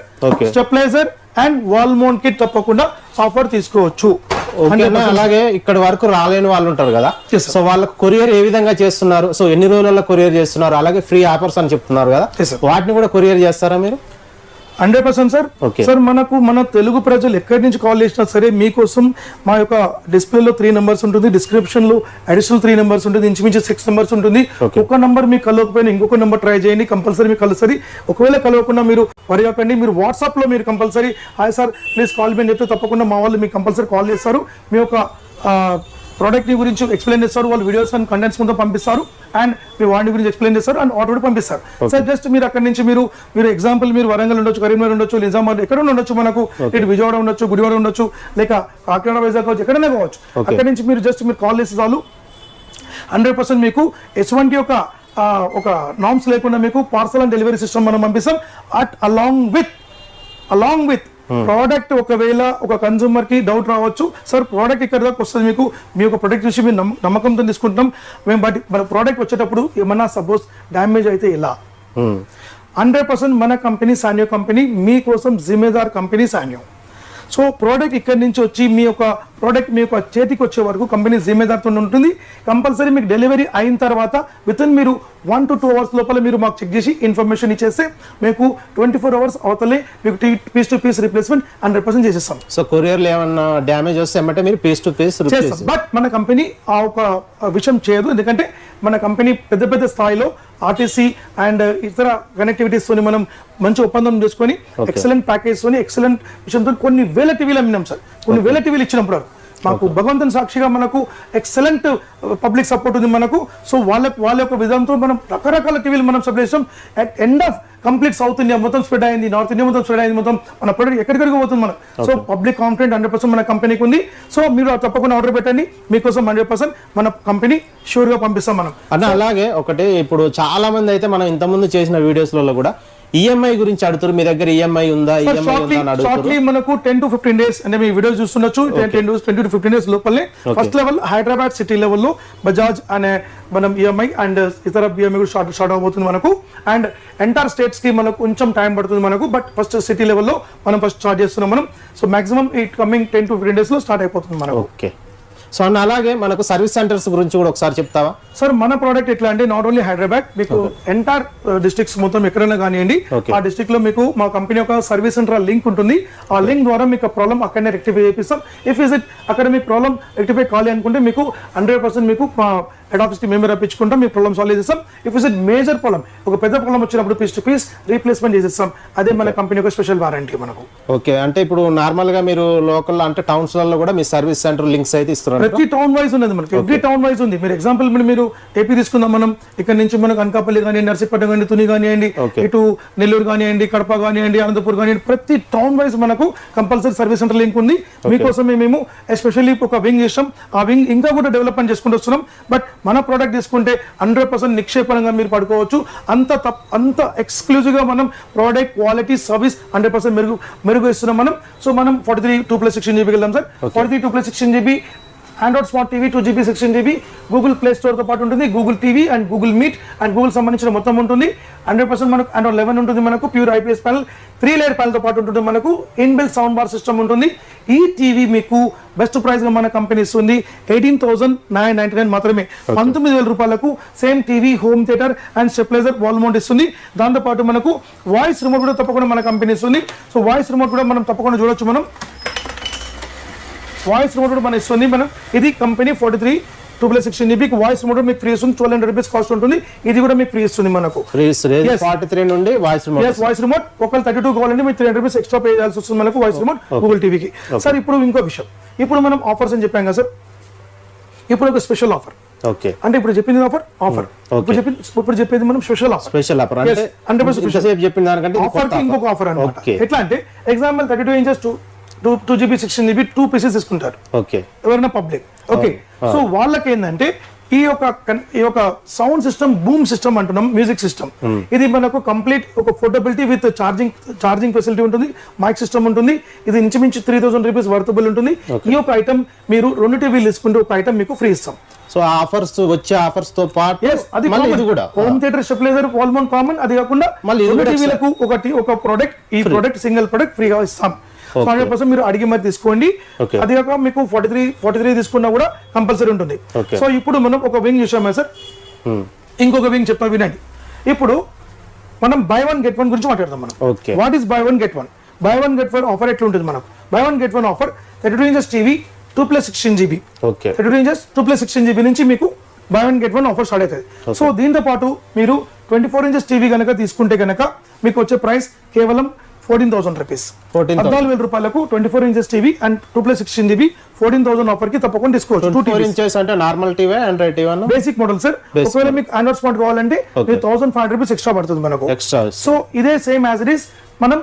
S1: stabilizer and wall mount kit తప్పకుండా ఆఫర్ తీసుకోవచ్చు.
S2: అలాగే ఇక్కడ వరకు రాలేని వాళ్ళు ఉంటారు కదా, సో వాళ్ళకి కొరియర్ ఏ విధంగా చేస్తున్నారు, సో ఎన్ని రోజుల్లో కొరియర్ చేస్తున్నారు, అలాగే ఫ్రీ ఆఫర్స్ అని చెప్తున్నారు కదా, వాటిని కూడా కొరియర్ చేస్తారా మీరు?
S1: 100% సార్. సార్ మనకు మన తెలుగు ప్రజలు ఎక్కడి నుంచి కాల్ చేసినా సరే మీకోసం మా యొక్క డిస్ప్లేలో 3 నెంబర్స్ ఉంటుంది, డిస్క్రిప్షన్ లో అడిషనల్ 3 నెంబర్స్ ఉంటుంది, ఇంచుమించు 6 నెంబర్స్ ఉంటుంది. ఒక నెంబర్ మీకు కలవకపోయినా ఇంకొక నెంబర్ ట్రై చేయండి, కంపల్సరీ మీకు కలుస్తుంది. ఒకవేళ కలవకుండా మీరు వరి అవ్వకండి, మీరు వాట్సాప్ లో మీరు compulsory hi sir please call me అని చెప్తే తప్పకుండా మా వాళ్ళు మీకు కంపల్సరీ కాల్ చేస్తారు. మీ యొక్క ప్రోడక్ట్ గురించి ఎక్స్ప్లెయిన్ చేస్తారు, వాళ్ళు వీడియోస్ అండ్ కంటెంట్స్ ముందు పంపిస్తారు అండ్ మీ వాడిని గురించి ఎక్స్ప్లెయిన్ చేస్తారు అండ్ ఆర్డర్ కూడా పంపిస్తారు. సార్ జస్ట్ మీరు అక్కడ నుంచి మీరు ఎగ్జాంపుల్ మీరు వరంగల్ ఉండొచ్చు, కరీంనగర్ ఉండొచ్చు, నిజామాబాద్ ఎక్కడ ఉండొచ్చు, మనకు ఇటు విజయవాడ ఉండొచ్చు, గుడివాడ ఉండొచ్చు, లేక కాకినాడ వైజాగ్ కావచ్చు, ఎక్కడైనా కావచ్చు. అక్కడ నుంచి మీరు జస్ట్ మీరు కాల్ చేస్తే చాలు 100% మీకు ఎటువంటి ఒక నామ్స్ లేకుండా మీకు పార్సల్ అండ్ డెలివరీ సిస్టమ్ మనం పంపిస్తాం. Along with product. ఒకవేళ ఒక కన్సూమర్ కి డౌట్ రావచ్చు, సార్ ప్రోడక్ట్ ఇక్కడ దాకా వస్తుంది, మీకు మీ యొక్క ప్రొడక్ట్ చూసి మేము నమ్మకంతో తీసుకుంటాం మేము, బట్ మన ప్రోడక్ట్ వచ్చేటప్పుడు ఏమన్నా సపోజ్ డ్యామేజ్ అయితే ఎలా? 100% మన కంపెనీ సానియో కంపెనీ మీకోసం జిమ్మేదార్ కంపెనీ సానియో. సో ప్రోడక్ట్ ఇక్కడి నుంచి వచ్చి మీ యొక్క ప్రోడక్ట్ మీ యొక్క చేతికి వచ్చే వరకు కంపెనీ జిమ్మేదారితో ఉంటుంది. కంపల్సరీ మీకు డెలివరీ అయిన తర్వాత వితిన్ మీరు 1 to 2 అవర్స్ లోపల మీరు మాకు చెక్ చేసి ఇన్ఫర్మేషన్ ఇచ్చేస్తే మీకు 24 అవర్స్ అవతలే మీకు పీస్ టు పీస్ రీప్లేస్మెంట్ 100% చేసేస్తాం.
S2: సో కొరియర్లో ఏమన్నా డ్యామేజ్ వస్తే అంటే మీరు పీస్ టు పీస్
S1: చేస్తాం. బట్ మన కంపెనీ ఆ ఒక విషయం చేయదు, ఎందుకంటే మన కంపెనీ పెద్ద స్థాయిలో ఆర్టీసీ అండ్ ఇతర కనెక్టివిటీస్ తోని మనం మంచి ఒప్పందం చేసుకొని ఎక్సలెంట్ ప్యాకేజ్ తోని ఎక్సలెంట్ విషయంతో కొన్ని వేల టీవీలు అమ్మినాం సార్. కొన్ని వేల టీవీలు ఇచ్చినప్పుడు మాకు భగవంతుని సాక్షిగా మనకు ఎక్సలెంట్ పబ్లిక్ సపోర్ట్ ఉంది మనకు. సో వాళ్ళ యొక్క విధానంతో మనం రకరకాల టీవీలు మనం సప్లై చేస్తాం. At end of complete south India మొత్తం స్ప్రెడ్ అయింది, నార్త్ ఇండియా మొత్తం స్ప్రెడ్ అయింది, మొత్తం మన ప్రొడక్ట్ ఎక్కడికడికి పోతుంది మనం. సో పబ్లిక్ కాన్ఫిడెంట్ 100% మన కంపెనీకి ఉంది. సో మీరు తప్పకుండా ఆర్డర్ పెట్టండి, మీకోసం 100% మన కంపెనీ షూర్ గా పంపిస్తాం మనం.
S2: అలాగే ఒకటి ఇప్పుడు చాలా మంది అయితే మనం ఇంతకుముందు చేసిన వీడియోస్లలో కూడా ఈఎంఐ గురించి అడుగుతారు, మీ దగ్గర ఈఎంఐ ఉందా?
S1: షార్ట్లీ మనకు 10 to 15 days అంటే మీ వీడియో చూస్తుండొచ్చు, 20 to 15 days లోపలే ఫస్ట్ లెవెల్ హైదరాబాద్ సిటీ లెవెల్లో బజాజ్ అనే మనం ఈఎంఐ అండ్ ఇతర ఈఎంఐ కూడా స్టార్ట్ అవబోతుంది మనకు. అండ్ ఎంటైర్ స్టేట్స్ కి మనకు కొంచెం టైం పడుతుంది మనకు, బట్ ఫస్ట్ సిటీ లెవెల్లో మనం ఫస్ట్ స్టార్ట్ చేస్తున్నాం మనం. సో మాక్సిమం ఈ కమింగ్ 10 to 15 days లో స్టార్ట్ అయిపోతుంది మనకు.
S2: ఓకే. సో అన్న అలాగే మనకు సర్వీస్ సెంటర్స్ గురించి కూడా ఒకసారి చెప్తావా?
S1: సార్ మన ప్రోడక్ట్ ఎట్లా అంటే నాట్ ఓన్లీ హైదరాబాద్, మీకు ఎంటైర్ డిస్ట్రిక్ట్స్ మొత్తం ఎక్కడైనా కానివ్వండి, ఆ డిస్ట్రిక్ట్ లో మీకు మా కంపెనీ యొక్క సర్వీస్ సెంటర్ లింక్ ఉంటుంది. ఆ లింక్ ద్వారా మీకు ప్రాబ్లం అక్కడనే రెక్టిఫై చేపిస్తాం. ఇఫ్ ఇస్ ఇట్ అక్కడ మీ ప్రాబ్లం రెక్టిఫై కావాలి అనుకుంటే మీకు 100% మీకు హెడ్ ఆఫీస్ కి మేము రప్పించుకుంటాం, మీ ప్రాబ్లమ్ సాల్వ్ చేస్తాం. If is it major problem, ఒక పెద్ద ప్రాబ్లం వచ్చినప్పుడు పీస్ టు పీస్ రీప్లేస్మెంట్ చేసేస్తాం. అదే మన కంపెనీ యొక్క స్పెషల్ వారంటీ మనకు.
S2: ఓకే. అంటే ఇప్పుడు నార్మల్ గా మీరు లోకల్ అంటే టౌన్స్ లలో కూడా మీ సర్వీస్ సెంటర్ లింక్స్ అయితే ఇస్తున్నారు.
S1: ప్రతి టౌన్ వైజ్ ఉన్నది మనకి, ఎవ్రీ టౌన్ వైజ్ ఉంది. మీరు ఎగ్జాంపుల్ మీరు ఏపీ తీసుకుందాం, మనం ఇక్కడ నుంచి మనకు అనకాపల్లి కానివ్వండి, నర్సీపట్నం కానీ, తుని కానివ్వండి, ఇటు నెల్లూరు కానివ్వండి, కడప కానివ్వండి, అనంతపూర్ కానివ్వండి, ప్రతి టౌన్ వైజ్ మనకు కంపల్సరీ సర్వీస్ సెంటర్ లింక్ ఉంది. మీకోసమే మేము ఎస్పెషల్లీ ఒక వింగ్ చేస్తాం. ఆ వింగ్ ఇంకా కూడా డెవలప్మెంట్ చేసుకుంటూ వస్తున్నాం. బట్ మన ప్రోడక్ట్ తీసుకుంటే 100% నిక్షేపణంగా మీరు పడుకోవచ్చు. అంత ఎక్స్క్లూజివ్ గా మనం ప్రోడక్ట్ క్వాలిటీ సర్వీస్ 100% మెరుగు ఇస్తున్నాం మనం. సో మనం 43 2+16 GB వెళ్దాం sir. 43 2+16 GB Android smart TV 2 GB 16 GB Google play store తో పాటు ఉంటుంది. Google TV and Google meet and Google సంబంధించిన మొత్తం ఉంటుంది. 100% మనకు ఆండ్రాయిడ్ 11 ఉంటుంది, మనకు pure IPS panel 3 layer panel తో పాటు ఉంటుంది, మనకు ఇన్బిల్ట్ సౌండ్ బార్ సిస్టమ్ ఉంటుంది. ఈ టీవీ మీకు బెస్ట్ ప్రైస్ గా మన కంపెనీ ఇస్తుంది 18,999 మాత్రమే. 19,000 రూపాయలకు same TV, home theatre and stabiliser wall mount ఇస్తుంది. దాంతో పాటు మనకు వాయిస్ రిమోట్ కూడా తప్పకుండా మన కంపెనీ ఇస్తుంది. సో వాయిస్ రిమోట్ కూడా మనం తప్పకుండా చూడొచ్చు. మనం వాయిస్ రిమోట్ కూడా మనం ఇస్తుంది. మనం ఇది కంపెనీ 43 2+16 GB వాయిస్ రిమోట్ మీకు ఫ్రీ ఇస్తుంది. 1,200 రూపీస్ కాస్ట్ ఉంటుంది. ఇది కూడా మీకు ఫ్రీ ఇస్తుంది మనకు.
S2: 43 నుండి వాయిస్
S1: రిమోట్ ఒకవేళ 32 కావాలంటే మీకు 300 రూపీస్ ఎక్స్ట్రా పే చేయాల్సి వస్తుంది మనకు వాయిస్ రిమోట్ గూగుల్ టీవీకి. సార్ ఇప్పుడు ఇంకో విషయం, ఇప్పుడు మనం ఆఫర్స్ అని చెప్పాం కదా సార్, ఇప్పుడు ఒక స్పెషల్ ఆఫర్.
S2: ఓకే.
S1: అంటే ఇప్పుడు చెప్పింది ఆఫర్ ఇప్పుడు చెప్పేది మనం స్పెషల్ ఆఫర్
S2: అంటే 100% చెప్పిన దానికంటే
S1: ఆఫర్ కి ఇంకొక ఆఫర్ అన్నమాట. ఎట్లా అంటే example 32 inches 2 GB 16 GB 2 pieces తీసుకుంటారు ఎవరైనా పబ్లిక్. ఓకే, సో వాళ్ళకి ఏంటంటే ఈ యొక్క సౌండ్ సిస్టమ్, బూమ్ సిస్టమ్ అంటున్నాం, మ్యూజిక్ సిస్టమ్. ఇది మనకు కంప్లీట్ ఒక పోర్టబిలిటీ విత్ ఛార్జింగ్ ఫెసిలిటీ ఉంటుంది, మైక్ సిస్టమ్ ఉంటుంది. ఇది ఇంచుమించు 3000 రూపీస్ వర్తబుల్ ఉంటుంది. ఈ యొక్క ఐటమ్ మీరు 2 టీవీలు తీసుకుంటే ఒక ఐటమ్ మీకు ఫ్రీ ఇస్తాం.
S2: సో వచ్చే ఆఫర్స్ తో పాటు
S1: అది
S2: మళ్ళీ ఇది కూడా
S1: home theatre stabilizer wall mount common. అది కాకుండా
S2: మళ్ళీ ఇది
S1: 2 టీవీలకు ఒక ప్రోడక్ట్, ఈ ప్రోడక్ట్ సింగిల్ ప్రోడక్ట్ ఫ్రీగా ఇస్తాం. 100% మీరు అడిగి మరి తీసుకోండి. అది కాక మీకు 43 తీసుకున్నా కూడా కంపల్సరీ ఉంటుంది. సో ఇప్పుడు మనం ఒక వింగ్ చూసామే సార్, ఇంకొక వింగ్ చెప్తాం వినండి. ఇప్పుడు మనం బై 1 గెట్ 1 గురించి మాట్లాడదాం. మనం what is by 1 get 1? By 1 get 1 offer ఎట్లా ఉంటుంది మనకు? By 1 get 1 offer 32 inches TV 2+16 GB, 32 inches 2+16 GB నుంచి మీకు బై 1 గెట్ 1 ఆఫర్ స్టార్ట్ అవుతుంది. సో దీంతో పాటు మీరు 24 ఇంచెస్ టీవీ కనుక తీసుకుంటే కనుక మీకు వచ్చే ప్రైస్ కేవలం 14,000 రూపీస్. 14,000 రూపాయలకు 24 inches TV and 2+16 GB 14,000 offer కి తప్పకుండా తీసుకోవచ్చు.
S2: 24 ఇంచెస్ అంటే నార్మల్ టీవీ, ఆండ్రాయిడ్ టీవీ అన్న
S1: బేసిక్ మోడల్ సార్. ఒకవేళ మీకు ఆండ్రాయిడ్ స్మార్ట్ కావాలంటే 1,500 రూపీస్ ఎక్స్ట్రా పడుతుంది మనకు
S2: ఎక్స్ట్రా.
S1: సో ఇదే సేమ్ యాజ్ ఇట్ ఈస్. మనం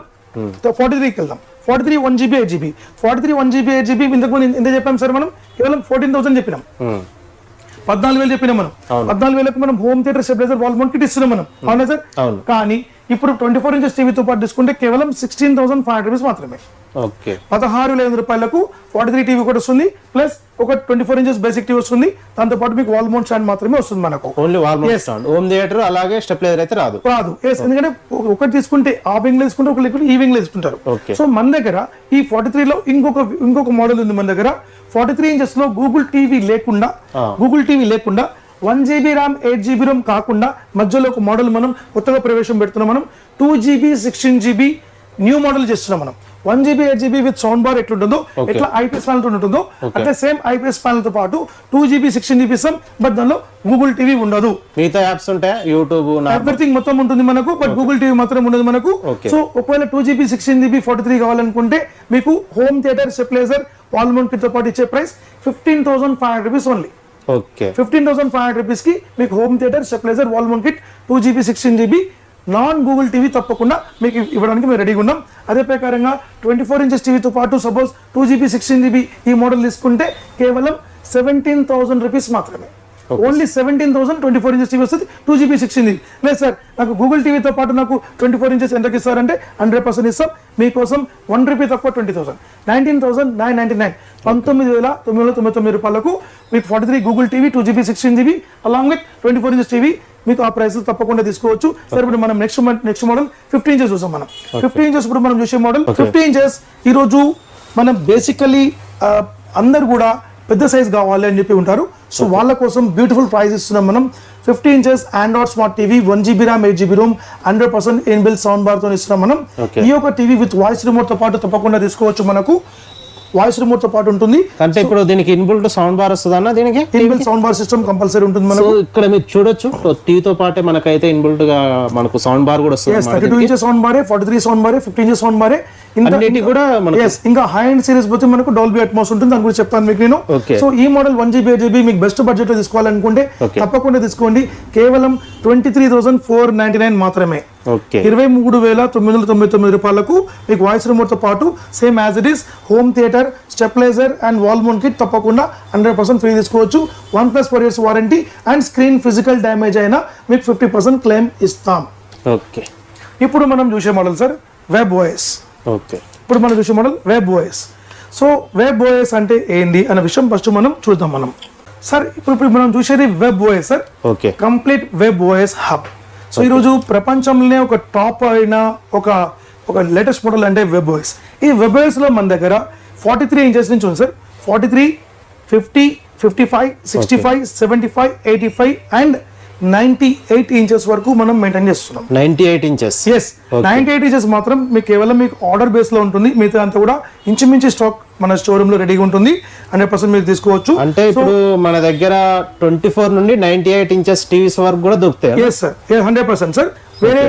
S1: 43కి వెళ్దాం. 43 1 GB 8 GB, 43 1 GB 8 GB ఇంతకు ఎంత చెప్పాం సార్? మనం కేవలం 14,000 చెప్పినాం. 14,000 చెప్పినాం మనం. 14,000కు మనం home theatre stabilizer wall mount kit ఇస్తున్నాం మనం, అవునా సార్? కానీ ఇప్పుడు 24 ఇంచెస్ టీవీతో పాటు తీసుకుంటే కేవలం 16,500 రూపీస్ మాత్రమే. 16,000 రూపాయలకు 43 టీవీ కూడా వస్తుంది, ప్లస్ ఒక 24 ఇంచెస్ బేసిక్ టీవీ వస్తుంది. దాంతో పాటు మీకు వాల్ మౌంట్ స్టాండ్ మాత్రమే వస్తుంది మనకు.
S2: Only wall mount stand, home theatre అలాగే స్టెబిలైజర్ అయితే రాదు.
S1: ఎందుకంటే ఒకటి తీసుకుంటే ఆ వింగ్ లో తీసుకుంటే ఒకటి ఈ వింగ్ లో తీసుకుంటారు. సో మన దగ్గర ఈ 43 లో ఇంకొక మోడల్ ఉంది మన దగ్గర. 43 ఇంచెస్ లో గూగుల్ టీవీ లేకుండా 1 GB ర్యామ్ 8 GB ర్యామ్ కాకుండా మధ్యలో ఒక మోడల్ మనం కొత్తగా ప్రవేశం పెడుతున్నాం. మనం 2 GB 16 GB న్యూ మోడల్ చేస్తున్నాం మనం. 1 GB 8 GB with sound bar ఎట్లుంటుందో, ఎట్లా ఐపీఎస్ ప్యానల్ తో ఉంటుందో అట్లా సేమ్ ఐపీఎస్ ప్యానల్ తో పాటు 2 GB 16 GB ఇస్తాం. బట్ దానిలో గూగుల్ టీవీ ఉండదు.
S2: మిగతా యాప్స్ ఉంటాయి, యూట్యూబ్
S1: ఎవ్రీథింగ్ మొత్తం ఉంటుంది మనకు, బట్ గూగుల్ టీవీ మాత్రం ఉండదు మనకు. సో ఒకవేళ 2 GB 16 GB 43 కావాలనుకుంటే మీకు home theatre stabilizer wall mount kit తో పాటు ఇచ్చే ప్రైస్ 15,500 రూపీస్ ఓన్లీ. 15,500 రూపీస్ కి మీకు home theatre stabilizer wall mount kit 2 GB 16 GB non Google TV తప్పకుండా మీకు ఇవ్వడానికి మేము రెడీగా ఉన్నాం. అదే ప్రకారంగా 24 ఇంచెస్ టీవీతో పాటు సపోజ్ 2 GB 16 GB ఈ మోడల్ తీసుకుంటే కేవలం 17,000 రూపీస్ మాత్రమే. ఓన్లీ 17,000 24 ఇంచెస్ టీవీ వస్తుంది, 2 GB 16 GB. లేదు సార్, నాకు గూగుల్ టీవీతో పాటు నాకు 24 ఇంచెస్ ఎంతకి ఇస్తారంటే 100% ఇస్తాం. మీకోసం 1 రూపీ తక్కువ 20,000, 19,999, 19,999 రూపాయలకు మీకు 43 Google TV 2 GB 16 GB along with 24 inches TV మీకు ఆ ప్రైస్ తప్పకుండా తీసుకోవచ్చు. సరే, ఇప్పుడు మనం నెక్స్ట్ మోడల్ 50 ఇంచెస్ చూసాం. మనం 50 ఇంచెస్ ఇప్పుడు మనం చూసే మోడల్ 50 ఇంచెస్. ఈరోజు మనం బేసికలీ అందరు కూడా పెద్ద సైజ్ కావాలి అని చెప్పి ఉంటారు. సో వాళ్ళ కోసం బ్యూటిఫుల్ ప్రైస్ ఇస్తున్నాం మనం. 50 inches Android smart TV 1 GB RAM 8 GB Rome 100% inbuilt sound bar తో ఇస్తున్నాం మనం. ఈ యొక్క టీవీ విత్ వాయిస్ రిమోట్ తో పాటు తప్పకుండా తీసుకోవచ్చు. మనకు వాయిస్ రిమోట్ తో పాటు ఉంటుంది.
S2: అంటే ఇప్పుడు దీనికి ఇన్బిల్ట్ సౌండ్ బార్ వస్తుంది అన్న, దీనికి
S1: inbuilt sound bar system compulsory ఉంటుంది మనకు.
S2: ఇక్కడ మీరు చూడొచ్చు, టీవీతో పాటే మనకైతే ఇన్బిల్ట్ గా మనకు సౌండ్ బార్ కూడా వస్తుంది.
S1: 32 ఇంచెస్ సౌండ్ బారే, 43 సౌండ్ బారే, 50 ఇంచెస్ సౌండ్ బారే.
S2: కూడా
S1: ఇంకా హై అండ్ సిరీస్ పోతే మనకు డాల్బీ అట్మాస్ ఉంటుంది, దాని గురించి చెప్తాను మీకు నేను. సో ఈ మోడల్ 1 GB 8 GB మీకు బెస్ట్ బడ్జెట్ లో తీసుకోవాలనుకుంటే తప్పకుండా తీసుకోండి. కేవలం 23,499 మాత్రమే. 23,999 రూపాయలకు మీకు వాయిస్ రిమోట్ తో పాటు same as it is home theatre stabilizer and wall mount kit తప్పకుండా 100% ఫ్రీ తీసుకోవచ్చు. 1+4 years warranty and screen physical damage అయినా మీకు 50% క్లెయిమ్ ఇస్తాం. ఇప్పుడు మనం చూసే మోడల్ సార్ వెబ్ ఓఎస్. ఇప్పుడు మనం చూసే model web OS. So web OS అంటే ఏంటి అనే విషయం ఫస్ట్ మనం చూద్దాం. మనం సార్ ఇప్పుడు మనం చూసేది web OS sir, complete web OS hub. So ఈరోజు ప్రపంచంలోనే ఒక టాప్ అయిన ఒక లేటెస్ట్ మోడల్ అంటే వెబ్ ఓఎస్. ఈ వెబ్ ఓఎస్ లో మన దగ్గర 43 ఇంచెస్ నుంచి ఉంది సార్. 43, 50, 55, 65, 75, 85 అండ్ 98 ఇంచెస్ వరకు మనం మెయింటైన్ చేస్తున్నాం.
S2: 98 ఇంచెస్.
S1: 98 ఇంచెస్ మాత్రం మీకు కేవలం మీకు ఆర్డర్ బేస్ లో ఉంటుంది. మిగతా అంతా కూడా ఇంచుమించు స్టాక్ మన స్టోర్ రూమ్ లో రెడీగా ఉంటుంది. 100% మీరు తీసుకోవచ్చు.
S2: అంటే ఇప్పుడు మన దగ్గర 24 నుండి 98 ఇంచెస్ టీవీస్ వరకు కూడా దొరుకుతాయి.
S1: Yes sir, 100% sir. వేరే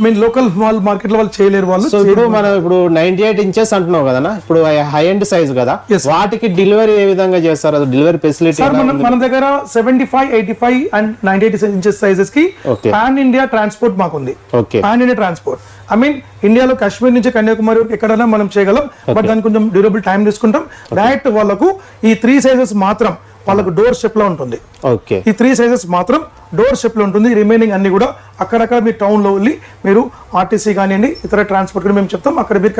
S1: మీన్ లోకల్ మాల్ మార్కెట్ లో వాళ్ళు చేయలేరు వాళ్ళు.
S2: సో ఇప్పుడు మనం ఇప్పుడు 98 ఇంచెస్ అంటున్నావు కదా, ఇప్పుడు హై ఎండ్ సైజ్ కదా, వాటికి డెలివరీ ఏ విధంగా చేస్తారు, అది డెలివరీ ఫెసిలిటీ?
S1: సార్ మన దగ్గర 75, 85 అండ్ 98 ఇంచెస్ సైజెస్ కి పాన్ ఇండియా ట్రాన్స్పోర్ట్ మాకుంది. Pan India transport I mean ఇండియాలో కాశ్మీర్ నుంచి కన్యాకుమారి వరకు ఎక్కడైనా మనం చేయగలం, బట్ దానికి కొంచెం డ్యూరబుల్ టైం తీసుకుంటాం. డైరెక్ట్ వాళ్ళకు ఈ 3 సైజెస్ మాత్రం వాళ్ళకు డోర్ స్టెప్ లో ఉంటుంది. ఈ 3 సైజెస్ మాత్రం డోర్ స్టెప్ లో ఉంటుంది. రిమైనింగ్ అన్ని కూడా అక్కడక్కడ మీ టౌన్ లో వెళ్ళి మీరు ఆర్టీసీ కానివ్వండి ఇతర ట్రాన్స్పోర్ట్ కూడా మేము చెప్తాం, అక్కడ మీరు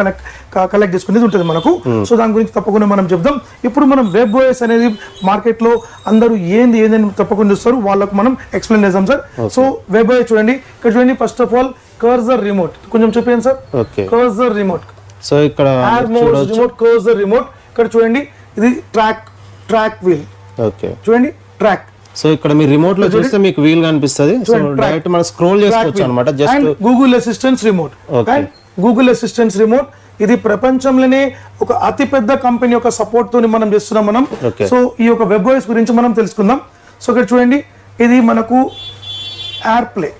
S1: కలెక్ట్ చేసుకునేది ఉంటుంది మనకు. సో దాని గురించి తప్పకుండా మనం చెప్తాం. ఇప్పుడు మనం వెబ్ ఓఎస్ అనేది మార్కెట్ లో అందరూ ఏందని తప్పకుండా చూస్తారు, వాళ్ళకు మనం ఎక్స్ప్లెయిన్ చేద్దాం సార్. సో వెబ్ ఓఎస్ చూడండి, ఇక్కడ చూడండి. First of all cursor remote కొంచెం చూపించండి సార్. కర్సర్ రిమోట్,
S2: సో ఇక్కడ
S1: రిమోట్ కర్సర్ రిమోట్. ఇక్కడ చూడండి, ఇది ట్రాక్ వీల్. చూడండి ట్రాక్.
S2: సో ఇక్కడ మీరు రిమోట్ లో చూస్తే మీకు వీల్ కనిపిస్తుంది. సో డైరెక్ట్ మనం స్క్రోల్ చేసుకోవచ్చు అన్నమాట. Just
S1: Google assistant remote. Google assistant remote ఇది ప్రపంచంలోనే ఒక అతిపెద్ద కంపెనీ యొక్క సపోర్ట్ తోని మనం చేస్తున్నాం మనం. సో ఈ యొక్క వెబ్ ఓఎస్ గురించి మనం తెలుసుకుందాం. సో ఇక్కడ చూడండి, ఇది మనకు ఎయిర్ ప్లే.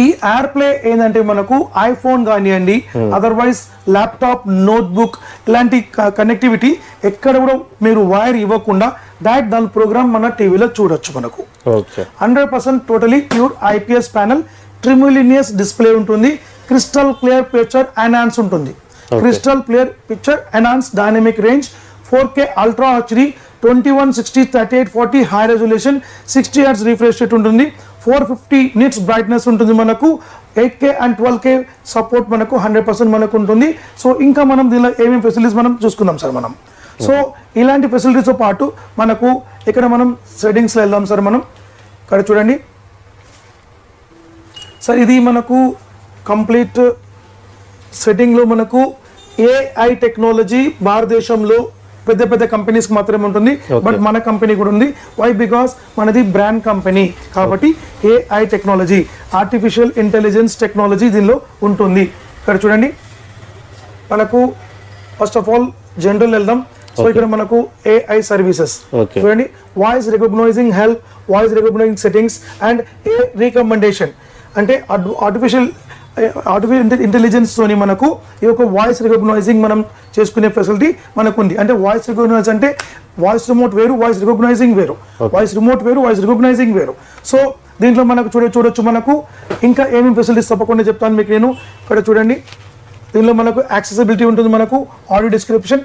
S1: ఈ ఎయిర్ ప్లే ఏంటంటే మనకు ఐఫోన్ కానివ్వండి, అదర్వైజ్ ల్యాప్టాప్, నోట్బుక్ ఇలాంటి కనెక్టివిటీ ఎక్కడ కూడా మీరు వైర్ ఇవ్వకుండా డైరెక్ట్ దాని ప్రోగ్రామ్ మన టీవీలో చూడొచ్చు. మనకు 100% టోటలీ ప్యూర్ IPS ప్యానల్, ట్రిమ్యులినియస్ డిస్ప్లే ఉంటుంది, క్రిస్టల్ క్లియర్ పిక్చర్ ఎన్హాన్స్ ఉంటుంది. Crystal clear picture enhance, dynamic range, 4K ultra HD, 2160 3840 high resolution, 60 Hz refresh rate ఉంటుంది, 450 నిట్స్ బ్రైట్నెస్ ఉంటుంది మనకు, 8K అండ్ 12K సపోర్ట్ మనకు 100% మనకు ఉంటుంది. సో ఇంకా మనం దీనిలో ఏమేమి ఫెసిలిటీస్ మనం చూసుకుందాం సార్ మనం. సో ఇలాంటి ఫెసిలిటీస్తో పాటు మనకు ఇక్కడ మనం సెట్టింగ్స్లో వెళ్దాం సార్. మనం ఇక్కడ చూడండి సార్, ఇది మనకు కంప్లీట్ సెట్టింగ్లో మనకు AI టెక్నాలజీ భారతదేశంలో పెద్ద కంపెనీస్ మాత్రమే ఉంటుంది, బట్ మన కంపెనీ కూడా ఉంది. వై? బికాస్ మనది బ్రాండ్ కంపెనీ కాబట్టి AI technology, artificial intelligence technology దీనిలో ఉంటుంది. ఇక్కడ చూడండి, మనకు ఫస్ట్ ఆఫ్ ఆల్ జనరల్ వెళ్దాం. సో ఇక్కడ మనకు AI సర్వీసెస్ చూడండి, voice recognizing help, voice recognizing settings and recommendation. అంటే ఆర్టిఫిషియల్ ఇంటెలిజెన్స్ తోని మనకు ఈ యొక్క వాయిస్ రికగ్నైజింగ్ మనం చేసుకునే ఫెసిలిటీ మనకు ఉంది. అంటే వాయిస్ రికగ్నైజ్ అంటే వాయిస్ రిమోట్ వేరు, వాయిస్ రికగ్నైజింగ్ వేరు, వాయిస్ రిమోట్ వేరు, వాయిస్ రికగ్నైజింగ్ వేరు. సో దీంట్లో మనకు చూడొచ్చు మనకు ఇంకా ఏమేమి ఫెసిలిటీస్ తప్పకుండా చెప్తాను మీకు నేను. ఇక్కడ చూడండి, దీనిలో మనకు యాక్సెసిబిలిటీ ఉంటుంది, మనకు ఆడియో డిస్క్రిప్షన్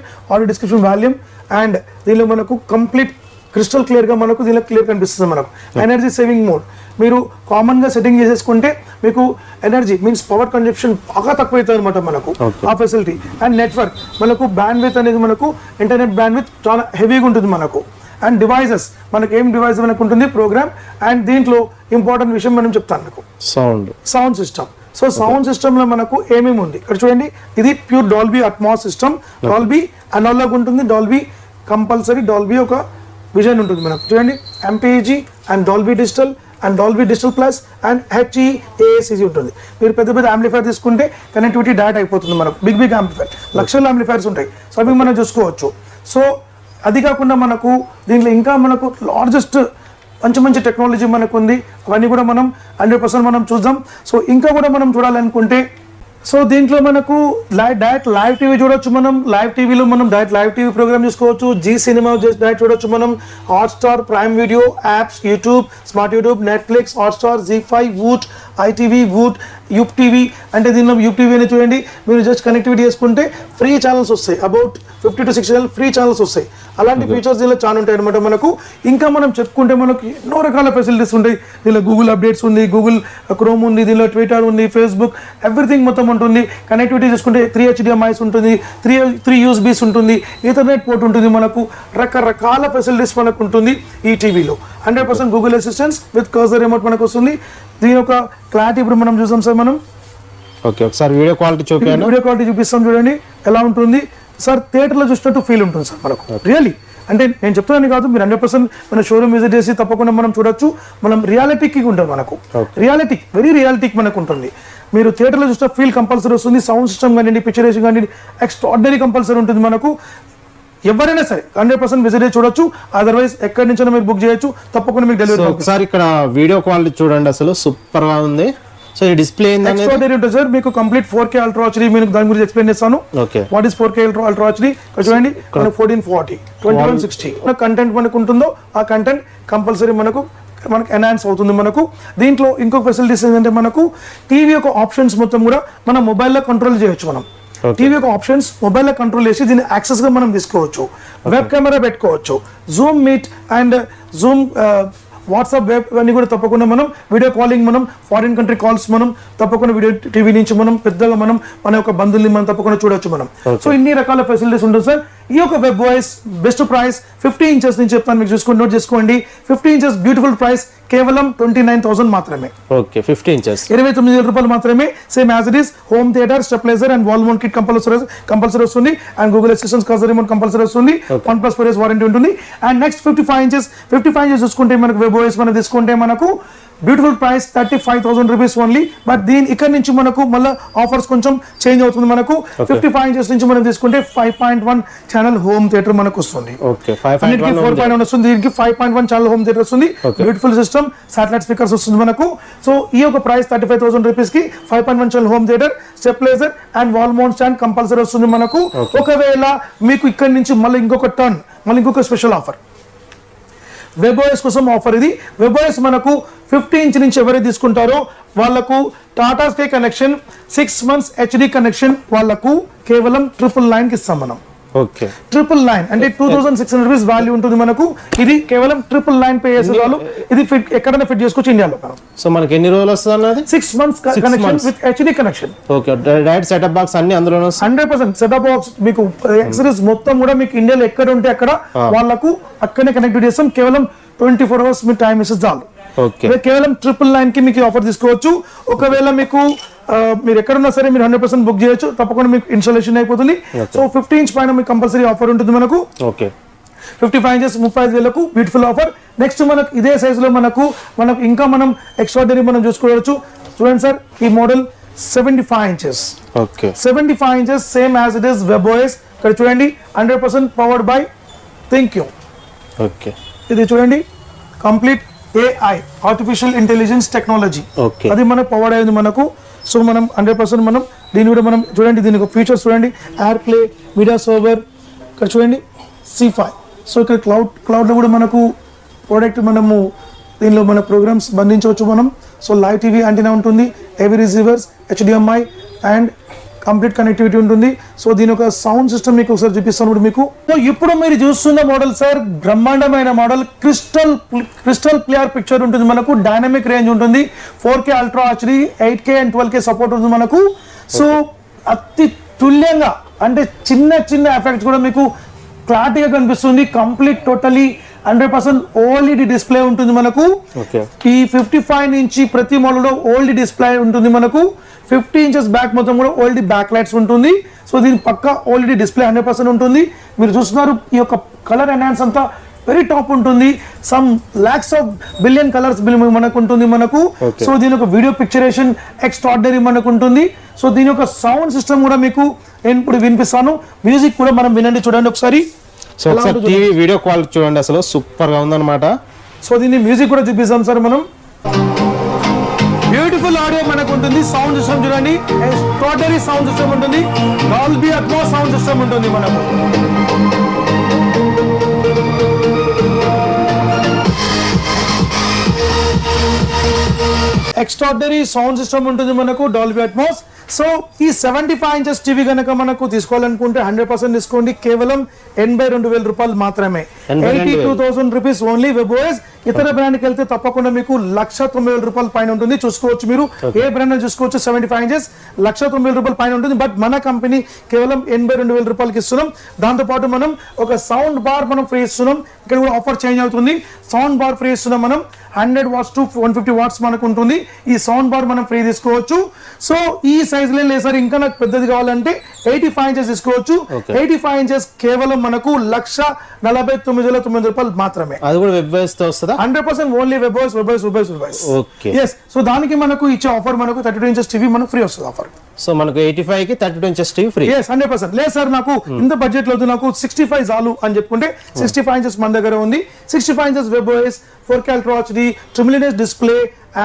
S1: వాల్యూమ్, అండ్ దీనిలో మనకు కంప్లీట్ క్రిస్టల్ క్లియర్గా మనకు దీనిలో క్లియర్ కనిపిస్తుంది. మనకు ఎనర్జీ సేవింగ్ మోడ్, మీరు కామన్గా సెట్టింగ్ చేసేసుకుంటే మీకు ఎనర్జీ మీన్స్ పవర్ కన్జంప్షన్ బాగా తక్కువ అవుతుంది అనమాట మనకు ఆ ఫెసిలిటీ. అండ్ నెట్వర్క్, మనకు బ్యాండ్విత్ అనేది మనకు ఇంటర్నెట్ బ్యాండ్విత్ చాలా హెవీగా ఉంటుంది మనకు. అండ్ డివైజెస్, మనకు ఏం డివైస్ మనకు ఉంటుంది ప్రోగ్రామ్. అండ్ దీంట్లో ఇంపార్టెంట్ విషయం మనం చెప్తాను మీకు, సౌండ్ సిస్టమ్. సో సౌండ్ సిస్టంలో మనకు ఏమేమి ఉంది ఇక్కడ చూడండి, ఇది pure Dolby Atmos system. Dolby analog ఉంటుంది, డాల్బీ కంపల్సరీ, డాల్బీ ఒక విజన్ ఉంటుంది మనకు. చూడండి MPEG and Dolby digital and Dolby digital plus and HEAACG ఉంటుంది. మీరు పెద్ద యాంప్లిఫైర్ తీసుకుంటే కనెక్టివిటీ డైరెక్ట్ అయిపోతుంది మనకు. బిగ్ యాంప్లిఫైర్, లక్షల యాంప్లిఫైర్స్ ఉంటాయి. సో అవి మనం చూసుకోవచ్చు. సో అది కాకుండా మనకు దీంట్లో ఇంకా మనకు లార్జెస్ట్ మంచి టెక్నాలజీ మనకు ఉంది. అవన్నీ కూడా మనం 100% మనం చూద్దాం. సో ఇంకా కూడా మనం చూడాలనుకుంటే, సో దీంట్లో మనకు డైరెక్ట్ లైవ్ టీవీ చూడొచ్చు. మనం లైవ్ టీవీలో మనం డైరెక్ట్ లైవ్ టీవీ ప్రోగ్రామ్ చూసుకోవచ్చు. జీ సినిమా డైరెక్ట్ చూడొచ్చు మనం. Hotstar, Prime Video, apps, YouTube, smart YouTube, Netflix, Hotstar, ZEE5, Voot, ITV, Voot, Yupp TV. అంటే దీనిలో యూప్ టీవీ అని చూడండి, మీరు జస్ట్ కనెక్టివిటీ చేసుకుంటే ఫ్రీ ఛానల్స్ వస్తాయి. అబౌట్ 50 to 60 ఫ్రీ ఛానల్స్ వస్తాయి. అలాంటి ఫీచర్స్ దీనిలో చాలా ఉంటాయి అనమాట మనకు. ఇంకా మనం చెప్పుకుంటే మనకు ఎన్నో రకాల ఫెసిలిటీస్ ఉంటాయి. దీనిలో గూగుల్ అప్డేట్స్ ఉంది, గూగుల్ క్రోమ్ ఉంది, దీనిలో ట్విట్టర్ ఉంది, ఫేస్బుక్, ఎవ్రీథింగ్ మొత్తం ఉంటుంది. కనెక్టివిటీ చూసుకుంటే 3 HDMIs ఉంటుంది, 3 USBs ఉంటుంది, ఈథర్నెట్ పోర్ట్ ఉంటుంది. మనకు రకరకాల ఫెసిలిటీస్ మనకు ఉంటుంది ఈ టీవీలో. 100% Google assistants with cursor remote మనకు వస్తుంది. దీని యొక్క క్లారిటీ ఇప్పుడు మనం చూసాం సార్. మనం
S2: ఒకసారి వీడియో క్వాలిటీ
S1: చూపిస్తాం చూడండి ఎలా ఉంటుంది సార్. థియేటర్లో చూసినట్టు ఫీల్ ఉంటుంది సార్ మనకు రియల్లీ. అంటే నేను చెప్తున్నాను కాదు, మీరు 100% మన షోరూమ్ విజిట్ చేసి తప్పకుండా మనం చూడొచ్చు. మనం రియాలిటీకి ఉంటుంది మనకు, వెరీ రియాలిటీకి మనకు ఉంటుంది. మీరు థియేటర్లో చూసిన ఫీల్ కంపల్సరీ వస్తుంది. సౌండ్ సిస్టమ్ కానివ్వండి, పిక్చరేషన్ కానివ్వండి, ఎక్స్ట్రాడినరీ కంపల్సరీ ఉంటుంది మనకు. ఎవరైనా సరే 100% విజిట్ చేసి చూడొచ్చు. అదర్వైజ్ ఎక్కడి నుంచైనా మీరు బుక్ చేయొచ్చు, తప్పకుండా మీకు డెలివరీ.
S2: ఒకసారి ఇక్కడ వీడియో క్వాలిటీ చూడండి, అసలు సూపర్ గా ఉంది. సో ఈ డిస్ప్లే ఏంటనేది
S1: ఎక్స్ట్రాడనరీ ఉంటుంది సార్. మీకు కంప్లీట్ 4K అల్ట్రా హెచ్డి మీకు దాని గురించి ఎక్స్ప్లెయిన్ చేస్తాను.
S2: Okay,
S1: what is 4K ultra HD చూడండి. 1440 2160 కంటెంట్ మనకు ఉంటుందో ఆ కంటెంట్ కంపల్సరీ మనకు ఎన్హాన్స్ అవుతుంది. మనకు దీంట్లో ఇంకొక ఫెసిలిటీస్ ఏంటంటే మనకు టీవీ యొక్క ఆప్షన్స్ మొత్తం కూడా మనం మొబైల్లో కంట్రోల్ చేయొచ్చు. మనం టీవీ యొక్క ఆప్షన్స్ మొబైల్లో కంట్రోల్ చేసి దీన్ని యాక్సెస్ గా మనం తీసుకోవచ్చు. వెబ్ కెమెరా పెట్టుకోవచ్చు. Zoom meet and Zoom WhatsApp web ఇవన్నీ కూడా తప్పకుండా మనం వీడియో కాలింగ్ మనం ఫారిన్ కంట్రీ కాల్స్ మనం తప్పకుండా వీడియో టీవీ నుంచి మనం పెద్దగా మనం మన యొక్క బంధువుల్ని మనం తప్పకుండా చూడొచ్చు మనం. సో ఇన్ని రకాల ఫెసిలిటీస్ ఉంటుంది సార్. ఈ యొక్క web voice best price 50 inches నుంచి చెప్తాను, మీకు చూసుకొని నోట్ చేసుకోండి. 50 ఇంచెస్ బ్యూటిఫుల్ ప్రైస్ కేవలం 29,000 మాత్రమే.
S2: ఓకే, 50 ఇంచెస్
S1: 29,000 రూపాయలు మాత్రమే. Same as it is home theatre, stabilizer and wall mount kit compulsory వస్తుంది. అండ్ గూగుల్ అసిస్టెంట్ కజర్ రిమోట్ కంపల్సరీ వస్తుంది. 1+ 4 years వారంటీ ఉంటుంది. అండ్ నెక్స్ట్ 55 ఇంచెస్ చూసుకుంటే మనకు వెబ్ ఓఎస్ మనం తీసుకుంటే మనకు beautiful price 35,000 rupees only. But దీని ఇక్కడ నుంచి మనకు మళ్ళీ ఆఫర్స్ కొంచెం చేంజ్ అవుతుంది. మనకు 55 ఇంచెస్ నుంచి మనం తీసుకుంటే 5.1 ఛానల్ హోమ్ థియేటర్ మనకు వస్తుంది.
S2: ఓకే, 5.1
S1: 4.1 వస్తుంది. దీనికి 5.1 ఛానల్ హోమ్ థియేటర్ వస్తుంది. బ్యూటిఫుల్ సిస్టమ్, సాటిలైట్ స్పీకర్స్ వస్తుంది మనకు. సో ఈ యొక్క ప్రైస్ 35,000 రూపీస్ కి 5.1 channel home theatre, stabilizer and wall mount stand compulsory వస్తుంది మనకు. ఒకవేళ మీకు ఇక్కడ నుంచి మళ్ళీ ఇంకొక స్పెషల్ ఆఫర్ వెబ్ కోసం ఆఫర్. ఇది వెబ్ మనకు 50 ఇంచ్ నుంచి ఎవరైతే తీసుకుంటారో వాళ్ళకు Tata sky connection 6 months HD connection వాళ్ళకు కేవలం 999 కి ఇస్తాం మనం.
S2: ఓకే,
S1: 999 అంటే 2,600 రూపీస్ వాల్యూ ఉంటుంది మనకు. ఇది కేవలం 999 పే చేసే వాళ్ళు ఇది ఫిట్ ఎక్కడైనా ఫిట్ చేసుకోవచ్చు ఇండియాలో మనం.
S2: సో మనకి ఎన్ని రోజులు వస్తుంది అన్నది?
S1: 6 months connection with HD connection.
S2: Okay, direct setup box అన్ని అందులోనే
S1: 100% సెటప్ బాక్స్ మీకు యాక్సెసరీస్ మొత్తం కూడా మీకు ఇండియాలో ఎక్కడ ఉంటే అక్కడ వాళ్ళకు అక్కడనే కనెక్ట్ చేస్తాం. కేవలం 24 hours మీ టైం ఇస్తే చాలు.
S2: ఓకే,
S1: కేవలం 999 కి మీకు ఆఫర్ తీసుకోవచ్చు. ఒకవేళ మీకు మీరు ఎక్కడున్నా సరే మీరు 100% బుక్ చేయొచ్చు. తప్పకుండా మీకు ఇన్స్టాలేషన్ అయిపోతుంది. సో 50 ఇంచ్ పైన మీకు కంపల్సరీ ఆఫర్ ఉంటుంది మనకు.
S2: ఓకే,
S1: 55 ఇంచెస్ 35,000కు బ్యూటిఫుల్ ఆఫర్. నెక్స్ట్ మనకు ఇదే సైజ్ లో మనకు ఇంకా మనం ఎక్స్ట్రాడనరీ మనం చూసుకోవచ్చు. చూడండి సార్, ఈ model 75 inches.
S2: Okay,
S1: 75 inches same as it is web OS. ఇక్కడ చూడండి 100% పవర్డ్ బై థింక్యూ.
S2: ఓకే,
S1: ఇది చూడండి complete AI artificial intelligence technology.
S2: Okay,
S1: అది మనకు పవర్ అయింది మనకు. సో మనం 100% మనం దీన్ని కూడా మనం చూడండి, దీనికి ఫీచర్స్ చూడండి, ఎయిర్ ప్లే, మీడియా సర్వర్, ఇక్కడ చూడండి C5. సో ఇక్కడ క్లౌడ్లో కూడా మనకు ప్రోడక్ట్ మనము దీనిలో మన ప్రోగ్రామ్స్ బంధించవచ్చు మనం. సో లైవ్ టీవీ యాంటీనా ఉంటుంది, ఏవీ receivers, HDMI and complete connectivity ఉంటుంది. సో దీని ఒక సౌండ్ సిస్టమ్ మీకు ఒకసారి చూపిస్తాను మీకు. సో ఇప్పుడు మీరు చూస్తున్న మోడల్ సార్ బ్రహ్మాండమైన మోడల్. క్రిస్టల్ క్లియర్ పిక్చర్ ఉంటుంది మనకు. డైనమిక్ రేంజ్ ఉంటుంది. 4K ultra HD, 8K and 12K support ఉంటుంది మనకు. సో అతి తుల్యంగా అంటే చిన్న ఎఫెక్ట్స్ కూడా మీకు క్లారిటీగా కనిపిస్తుంది. కంప్లీట్ టోటలీ 100% OLED డిస్ప్లే ఉంటుంది మనకు. ఈ 55 నుంచి ప్రతి మోడల్లో OLED డిస్ప్లే ఉంటుంది మనకు. 50 ఇంచెస్ బ్యాక్ మొత్తం కూడా OLED బ్యాక్ లైట్స్ ఉంటుంది. సో దీని పక్క OLED డిస్ప్లే 100% ఉంటుంది. మీరు చూస్తున్నారు ఈ యొక్క కలర్ ఎన్హాన్స్ అంతా వెరీ టాప్ ఉంటుంది. Some lakhs of billion colours మనకు ఉంటుంది మనకు. సో దీని యొక్క వీడియో పిక్చరేషన్ ఎక్స్ట్రాడినరీ మనకు ఉంటుంది. సో దీని యొక్క సౌండ్ సిస్టమ్ కూడా మీకు నేను ఇప్పుడు వినిపిస్తాను. మ్యూజిక్ కూడా మనం వినండి, చూడండి ఒకసారి.
S2: సో ఒకసారి టీవీ వీడియో క్వాలిటీ చూడండి, అసలు సూపర్ గా ఉందన్నమాట.
S1: సో దీన్ని మ్యూజిక్ కూడా చూపిస్తాం సార్ మనం. బ్యూటిఫుల్ ఆడియో మనకు ఉంటుంది. సౌండ్ సిస్టమ్ చూడండి, ఎక్స్ట్రాడినరీ సౌండ్ సిస్టమ్ ఉంటుంది. డాల్బీ అట్మాస్ సౌండ్ సిస్టమ్ ఉంటుంది మనకు. ఎక్స్ట్రాడినరీ సౌండ్ సిస్టమ్ ఉంటుంది మనకు, డాల్బీ అట్మాస్. సో ఈ 75 ఇంచెస్ టీవీ కనుక మనకు తీసుకోవాలనుకుంటే 100% తీసుకోండి. కేవలం 82,000 రూపాయలు మాత్రమే. 82,000 రూపీస్ ఓన్లీ వెబ్ ఓఎస్. ఇతర బ్రాండ్కి వెళ్తే తప్పకుండా మీకు 1,09,000 రూపాయల పైన ఉంటుంది. చూసుకోవచ్చు మీరు ఏ బ్రాండ్ చూసుకోవచ్చు. 75 ఇంచెస్ 1,09,000 రూపాయల పైన ఉంటుంది. బట్ మన కంపెనీ కేవలం 82,000 రూపాయలకి ఇస్తున్నాం. దాంతోపాటు మనం ఒక సౌండ్ బార్ మనం ఫ్రీ ఇస్తున్నాం. ఇక్కడ కూడా ఆఫర్ చేంజ్ అవుతుంది. సౌండ్ బార్ ఫ్రీ ఇస్తున్నాం మనం. 100 watts to 150 watts మనకు ఉంటుంది. ఈ సౌండ్ బార్ మనం ఫ్రీ తీసుకోవచ్చు. సో ఈ సైజ్ లేదు సార్, ఇంకా నాకు పెద్దది కావాలంటే 85 ఇంచెస్ తీసుకోవచ్చు. 85 ఇంచెస్ కేవలం మనకు 1,49,900 రూపాయలు మాత్రమే.
S2: అది కూడా వెబ్ వాయిస్ తో వస్తుందా?
S1: 100% only web voice.
S2: Okay,
S1: yes. So దానికి మనకు ఇచ్చే ఆఫర్ మనకు 32 ఇంచెస్ టీవీ మనకు ఫ్రీ వస్తుంది ఆఫర్.
S2: సో మనకు 85 కి 32 ఇంచెస్ టీవీ ఫ్రీ.
S1: yes, 100%. లేదు సార్ నాకు ఇంత బడ్జెట్ లో నాకు 65 చాలు అని చెప్పుకుంటే 65 ఇంచెస్ మన దగ్గర ఉంది. 65 inches web OS, 4K ultra HD, triple display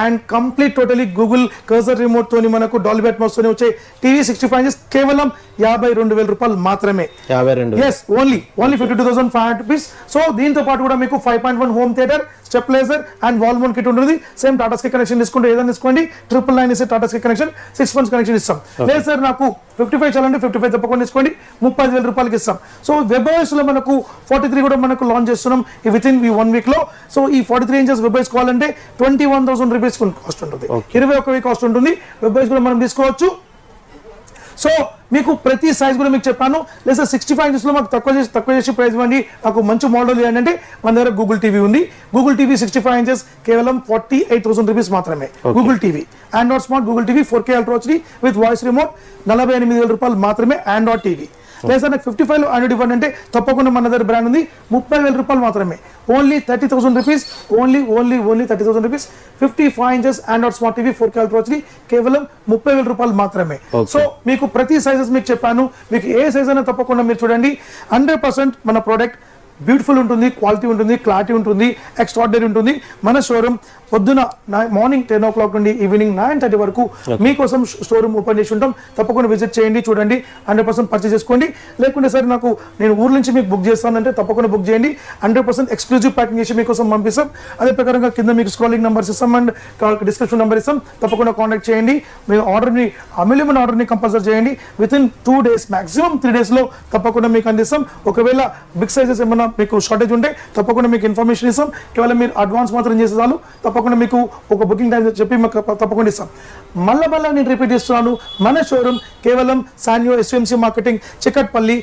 S1: and complete totally Google cursor remote తోని మనకు డాల్బీ అట్మాస్ తోని వచ్చే టీవీ 65 ఇంచెస్ కేవలం 52,000 రూపాయలు మాత్రమే.
S2: 52
S1: ఎస్ ఓన్లీ 52,500 రూపీస్. సో దీంతో పాటు కూడా మీకు 5.1 home theatre, stabiliser and wall mount kit ఉంటుంది. సేమ్ టాటా స్కై కనెక్షన్ తీసుకుంటే ఏదైనా తీసుకోండి, 999 ఇస్తే Tata sky connection 6 months connection ఇస్తాం. లేదు సార్ నాకు 55 చాలంటే 55 తప్పకుండా తీసుకోండి, 30,000 రూపాయలకి ఇస్తాం. సో వెబ్ఓఎస్ లో మనకు 43 కూడా మనకు లాంచ్ చేస్తున్నాం విత్ ఇన్ 1 week లో. సో ఈ 43 ఇంచెస్ వెబ్ఓఎస్ కావాలంటే 21,000 రూపీస్ కాస్ట్ ఉంటుంది, 21,000 కాస్ట్ ఉంటుంది. వెబ్ఓఎస్ కూడా మనం తీసుకోవచ్చు. సో మీకు ప్రతి సైజ్ కూడా మీకు చెప్పాను. లేదా 65 ఇంచెస్ లో మాకు తక్కువ చేసి ప్రైస్ ఇవ్వండి, నాకు మంచి మోడల్ ఏంటంటే మన దగ్గర గూగుల్ టీవీ ఉంది. గూగుల్ టీవీ 65 ఇంచెస్ కేవలం 48,000 రూపీస్ మాత్రమే. Google TV Android smart Google TV 4K ultra HD with voice remote 48,000 రూపాయలు మాత్రమే ఆండ్రాయిడ్ టీవీ. లేదా నాకు 55 లో ఆండ్రాయిడ్ ఇవ్వండి అంటే తప్పకుండా మన దగ్గర బ్రాండ్ ఉంది, 30,000 రూపాయలు మాత్రమే. Only 30,000 rupees, only 30,000 rupees. 55 inches Android smart TV 4K ultra HD కేవలం 30,000 రూపాయలు మాత్రమే. సో మీకు ప్రతి సైజెస్ మీకు చెప్పాను, మీకు ఏ సైజ్ అయినా తప్పకుండా మీరు చూడండి. 100% మన ప్రోడక్ట్ బ్యూటిఫుల్ ఉంటుంది, క్వాలిటీ ఉంటుంది, క్లారిటీ ఉంటుంది, ఎక్స్ట్రాడినరీ ఉంటుంది. మన షోరూమ్ పొద్దున మార్నింగ్ 10 o'clock నుండి ఈవినింగ్ 9:30 వరకు మీకోసం షోరూమ్ ఓపెన్ చేసి ఉంటాం. తప్పకుండా విజిట్ చేయండి, చూడండి, 100% పర్చేస్ చేసుకోండి. లేకుంటే సరే నాకు నేను ఊరు నుంచి మీకు బుక్ చేస్తానంటే తప్పకుండా బుక్ చేయండి. 100% ఎక్స్క్లూజివ్ ప్యాకింగ్ చేసి మీకోసం పంపిస్తాం. అదే ప్రకారంగా కింద మీకు స్క్రోలింగ్ నెంబర్స్ ఇస్తాం అండ్ డిస్క్రిప్షన్ నెంబర్ ఇస్తాం. తప్పకుండా కాంటాక్ట్ చేయండి. మీ ఆర్డర్ని అవైలబుల్ ఆర్డర్ని కంపల్సరీ చేయండి. With in 2 days maximum 3 days లో తప్పకుండా మీకు అందిస్తాం. ఒకవేళ బిగ్ సైజెస్ ఏమైనా మీకు షార్టేజ్ ఉంటే తప్పకుండా మీకు ఇన్ఫర్మేషన్ ఇస్తాం. కేవలం మీరు అడ్వాన్స్ మాత్రం చేసే చాలు, తప్పకుండా మీకు ఒక బుకింగ్ టైం చెప్పి మాకు తప్పకుండా ఇస్తాం. మళ్ళా నేను రిపీట్ చేస్తున్నాను, మన షోరూమ్ కేవలం సాన్యో SVMC marketing, Chikkadpally,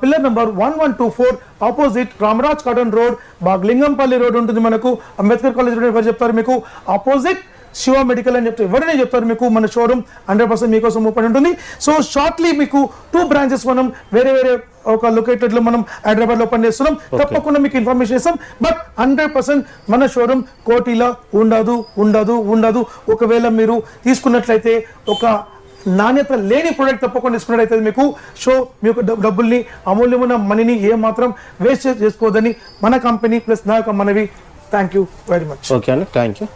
S1: pillar number 1124 opposite Ramraj cotton road, Bagh Lingampally road ఉంటుంది. మనకు అంబేద్కర్ కాలేజ్ రోడ్ ఎవరు చెప్తారు మీకు, ఆపోజిట్ శివ మెడికల్ అని చెప్తే ఎవరైనా చెప్తారు మీకు. మన షోరూమ్ 100% మీకోసం ఓపెన్ ఉంటుంది. సో షార్ట్లీ మీకు 2 branches మనం వేరే ఒక లొకేటెడ్ లో మనం హైదరాబాద్ లో ఓపెన్ చేస్తున్నాం. తప్పకుండా మీకు ఇన్ఫర్మేషన్ ఇస్తాం. బట్ 100% మన షోరూమ్ కోటిలో ఉండదు. ఒకవేళ మీరు తీసుకున్నట్లయితే ఒక నాణ్యత లేని ప్రోడక్ట్ తప్పకుండా తీసుకున్నట్లయితే మీకు డబ్బుల్ని, అమూల్యమైన మనీని ఏ మాత్రం వేస్ట్ చేసుకోవద్దని మన కంపెనీ ప్లస్ నా యొక్క మనవి. Thank you very much.
S2: Okay అండి, థ్యాంక్ యూ.